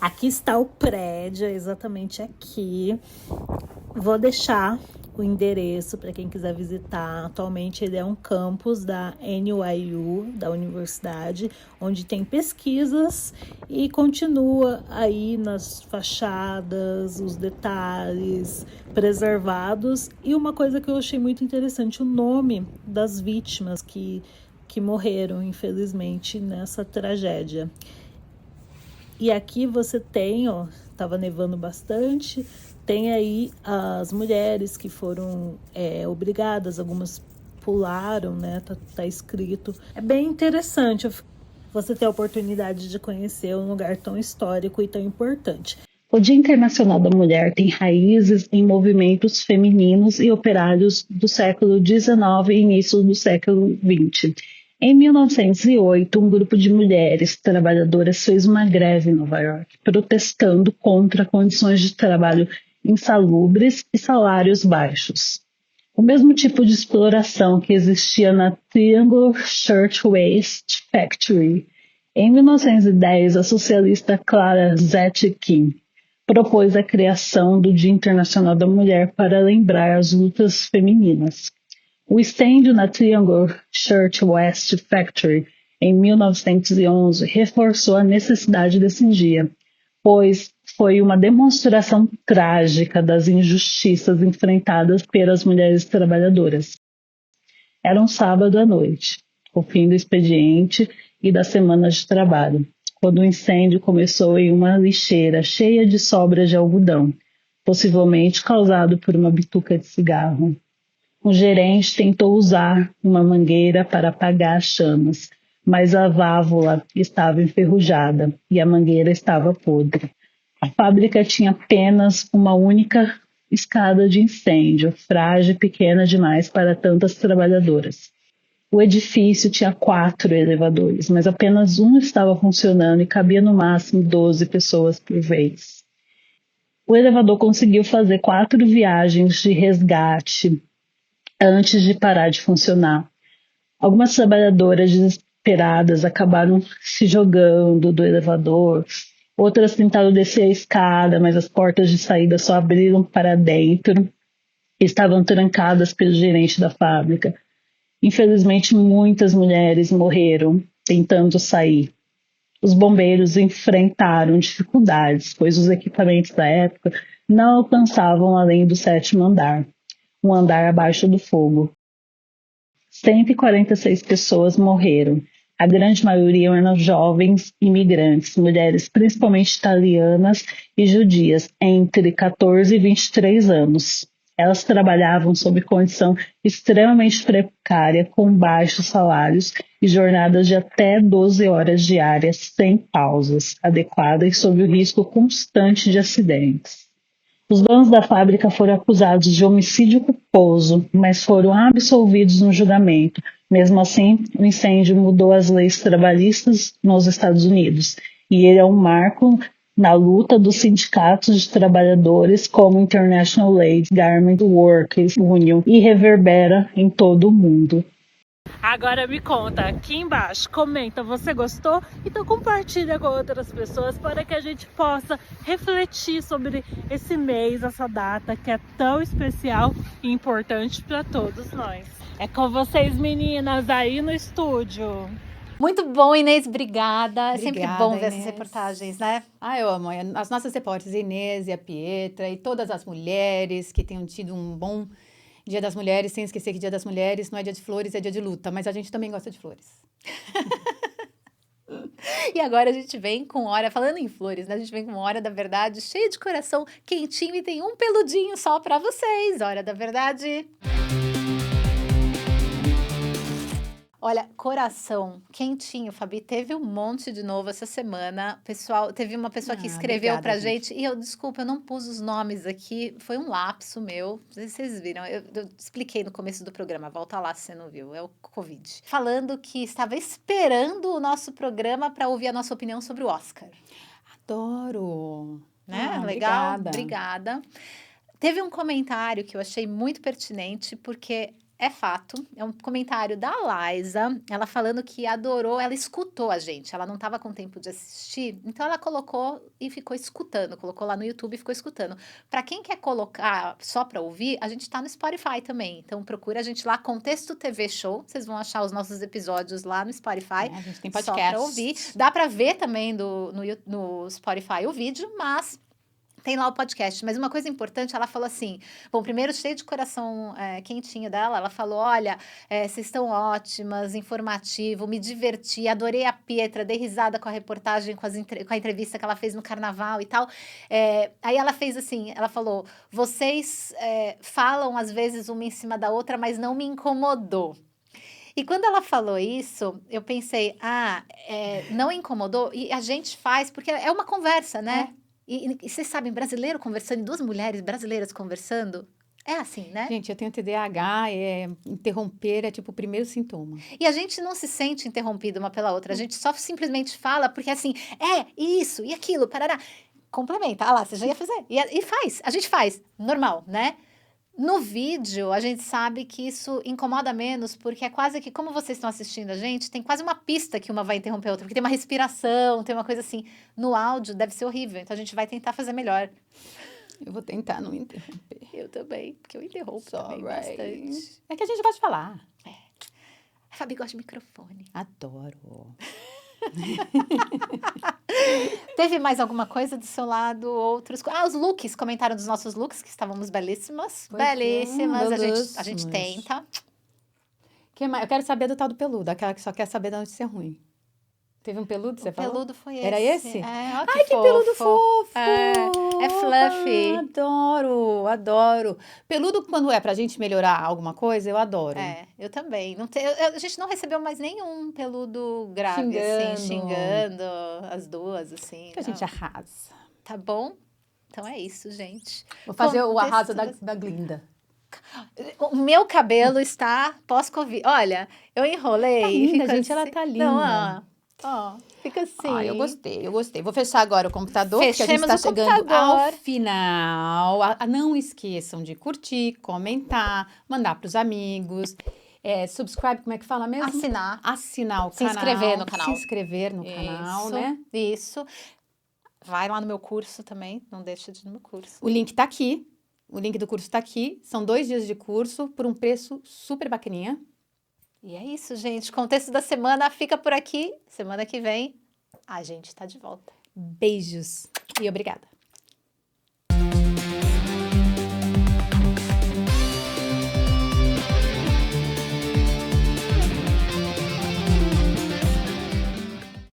Aqui está o prédio, exatamente aqui. Vou deixar o endereço para quem quiser visitar. Atualmente ele é um campus da NYU, da universidade, onde tem pesquisas e continua aí nas fachadas, os detalhes preservados. E uma coisa que eu achei muito interessante, o nome das vítimas que morreram, infelizmente, nessa tragédia. E aqui você tem, ó, tava nevando bastante, tem aí as mulheres que foram obrigadas, algumas pularam, né? Tá escrito. É bem interessante você ter a oportunidade de conhecer um lugar tão histórico e tão importante. O Dia Internacional da Mulher tem raízes em movimentos femininos e operários do século XIX e início do século XX. Em 1908, um grupo de mulheres trabalhadoras fez uma greve em Nova York, protestando contra condições de trabalho insalubres e salários baixos. O mesmo tipo de exploração que existia na Triangle Shirtwaist Factory. Em 1910, a socialista Clara Zetkin propôs a criação do Dia Internacional da Mulher para lembrar as lutas femininas. O incêndio na Triangle Shirtwaist Factory em 1911 reforçou a necessidade desse dia, pois foi uma demonstração trágica das injustiças enfrentadas pelas mulheres trabalhadoras. Era um sábado à noite, o fim do expediente e da semana de trabalho, quando o incêndio começou em uma lixeira cheia de sobras de algodão, possivelmente causado por uma bituca de cigarro. O gerente tentou usar uma mangueira para apagar as chamas, mas a válvula estava enferrujada e a mangueira estava podre. A fábrica tinha apenas uma única escada de incêndio, frágil e pequena demais para tantas trabalhadoras. O edifício tinha 4 elevadores, mas apenas um estava funcionando e cabia no máximo 12 pessoas por vez. O elevador conseguiu fazer 4 viagens de resgate antes de parar de funcionar. Algumas trabalhadoras desesperadas acabaram se jogando do elevador, outras tentaram descer a escada, mas as portas de saída só abriram para dentro e estavam trancadas pelo gerente da fábrica. Infelizmente, muitas mulheres morreram tentando sair. Os bombeiros enfrentaram dificuldades, pois os equipamentos da época não alcançavam além do 7º andar, um andar abaixo do fogo. 146 pessoas morreram. A grande maioria eram jovens imigrantes, mulheres principalmente italianas e judias, entre 14 e 23 anos. Elas trabalhavam sob condição extremamente precária, com baixos salários e jornadas de até 12 horas diárias, sem pausas adequadas, sob o risco constante de acidentes. Os donos da fábrica foram acusados de homicídio culposo, mas foram absolvidos no julgamento. Mesmo assim, o incêndio mudou as leis trabalhistas nos Estados Unidos, e ele é um marco na luta dos sindicatos de trabalhadores como International Ladies Garment Workers Union e reverbera em todo o mundo. Agora me conta aqui embaixo, comenta, você gostou? Então compartilha com outras pessoas para que a gente possa refletir sobre esse mês, essa data que é tão especial e importante para todos nós. É com vocês, meninas, aí no estúdio. Muito bom, Inês, obrigada. É sempre Obrigada, bom ver essas Inês. reportagens, né? Eu amo. As nossas repórteres, Inês e a Pietra, e todas as mulheres que tenham tido um bom Dia das Mulheres, sem esquecer que Dia das Mulheres não é dia de flores, é dia de luta, mas a gente também gosta de flores. E agora a gente vem com Hora, falando em flores, né? A gente vem com Hora da Verdade, cheia de coração, quentinho, e tem um peludinho só pra vocês. Hora da Verdade. Olha, coração quentinho, Fabi, teve um monte de novo essa semana. Pessoal, teve uma pessoa que escreveu obrigada, pra gente. gente, e desculpa, eu não pus os nomes aqui, foi um lapso meu. Não sei se vocês viram, eu expliquei no começo do programa, volta lá se você não viu, é o Covid. Falando que estava esperando o nosso programa para ouvir a nossa opinião sobre o Oscar. Adoro! Né? Ah, Legal? obrigada. Obrigada. Teve um comentário que eu achei muito pertinente, porque é fato, é um comentário da Liza, ela falando que adorou, ela escutou a gente, ela não estava com tempo de assistir, então ela colocou e ficou escutando, colocou lá no YouTube e ficou escutando. Para quem quer colocar só para ouvir, a gente tá no Spotify também, então procura a gente lá, Contexto TV Show, vocês vão achar os nossos episódios lá no Spotify, A gente tem só podcast. para ouvir. Dá para ver também no Spotify o vídeo, mas tem lá o podcast, mas uma coisa importante, ela falou assim, bom, primeiro, cheio de coração quentinho dela, ela falou, olha, vocês estão ótimas, informativo, me diverti, adorei a Pietra, dei risada com a reportagem, com a entrevista que ela fez no Carnaval e tal. Aí ela fez assim, ela falou, vocês falam às vezes uma em cima da outra, mas não me incomodou. E quando ela falou isso, eu pensei, não incomodou? E a gente faz, porque é uma conversa, né? E vocês sabem, brasileiro conversando, duas mulheres brasileiras conversando, é assim, né? Gente, eu tenho TDAH, interromper é tipo o primeiro sintoma. E a gente não se sente interrompido uma pela outra, a gente só simplesmente fala, porque assim, isso e aquilo, parará. Complementa, lá, você já ia fazer. E faz, a gente faz, normal, né? No vídeo, a gente sabe que isso incomoda menos, porque é quase que, como vocês estão assistindo a gente, tem quase uma pista que uma vai interromper a outra, porque tem uma respiração, tem uma coisa assim. No áudio deve ser horrível, então a gente vai tentar fazer melhor. Eu vou tentar não interromper. Eu também, porque eu interrompo também bastante. É que a gente gosta de falar. A Fabi gosta de microfone. Adoro. Teve mais alguma coisa do seu lado? Outros? Os looks, comentaram dos nossos looks, que estávamos belíssimas. Pois é, Belíssimas, a gente belíssimas. tenta. Que mais? Eu quero saber do tal do peludo, aquela que só quer saber da notícia ruim. Teve um peludo, você O falou? peludo foi esse. Era esse? Ai, Ai, que peludo fofo! É fluffy. Adoro, adoro. Peludo, quando é pra gente melhorar alguma coisa, eu adoro. Eu também. Não a gente não recebeu mais nenhum peludo grave, assim, Xingando. xingando as duas, assim. Que a gente arrasa. Tá bom? Então é isso, gente. Vou fazer o Contexto arraso das- da Glinda. O meu cabelo está pós-Covid. Olha, eu enrolei. Tá e linda, fica gente, ela assim. tá Não, linda. fica assim. Ah, eu gostei. Vou fechar agora o computador, porque a gente Fechemos tá o chegando computador. ao final. Não esqueçam de curtir, comentar, mandar pros amigos. Subscribe, como é que fala mesmo? Assinar o Se canal. inscrever no canal. Se inscrever no canal, né? Isso. Vai lá no meu curso também. Não deixa de ir no meu curso. O link tá aqui. O link do curso tá aqui. São 2 dias de curso por um preço super bacaninha. E é isso, gente. O Contexto da Semana fica por aqui. Semana que vem, a gente tá de volta. Beijos e obrigada.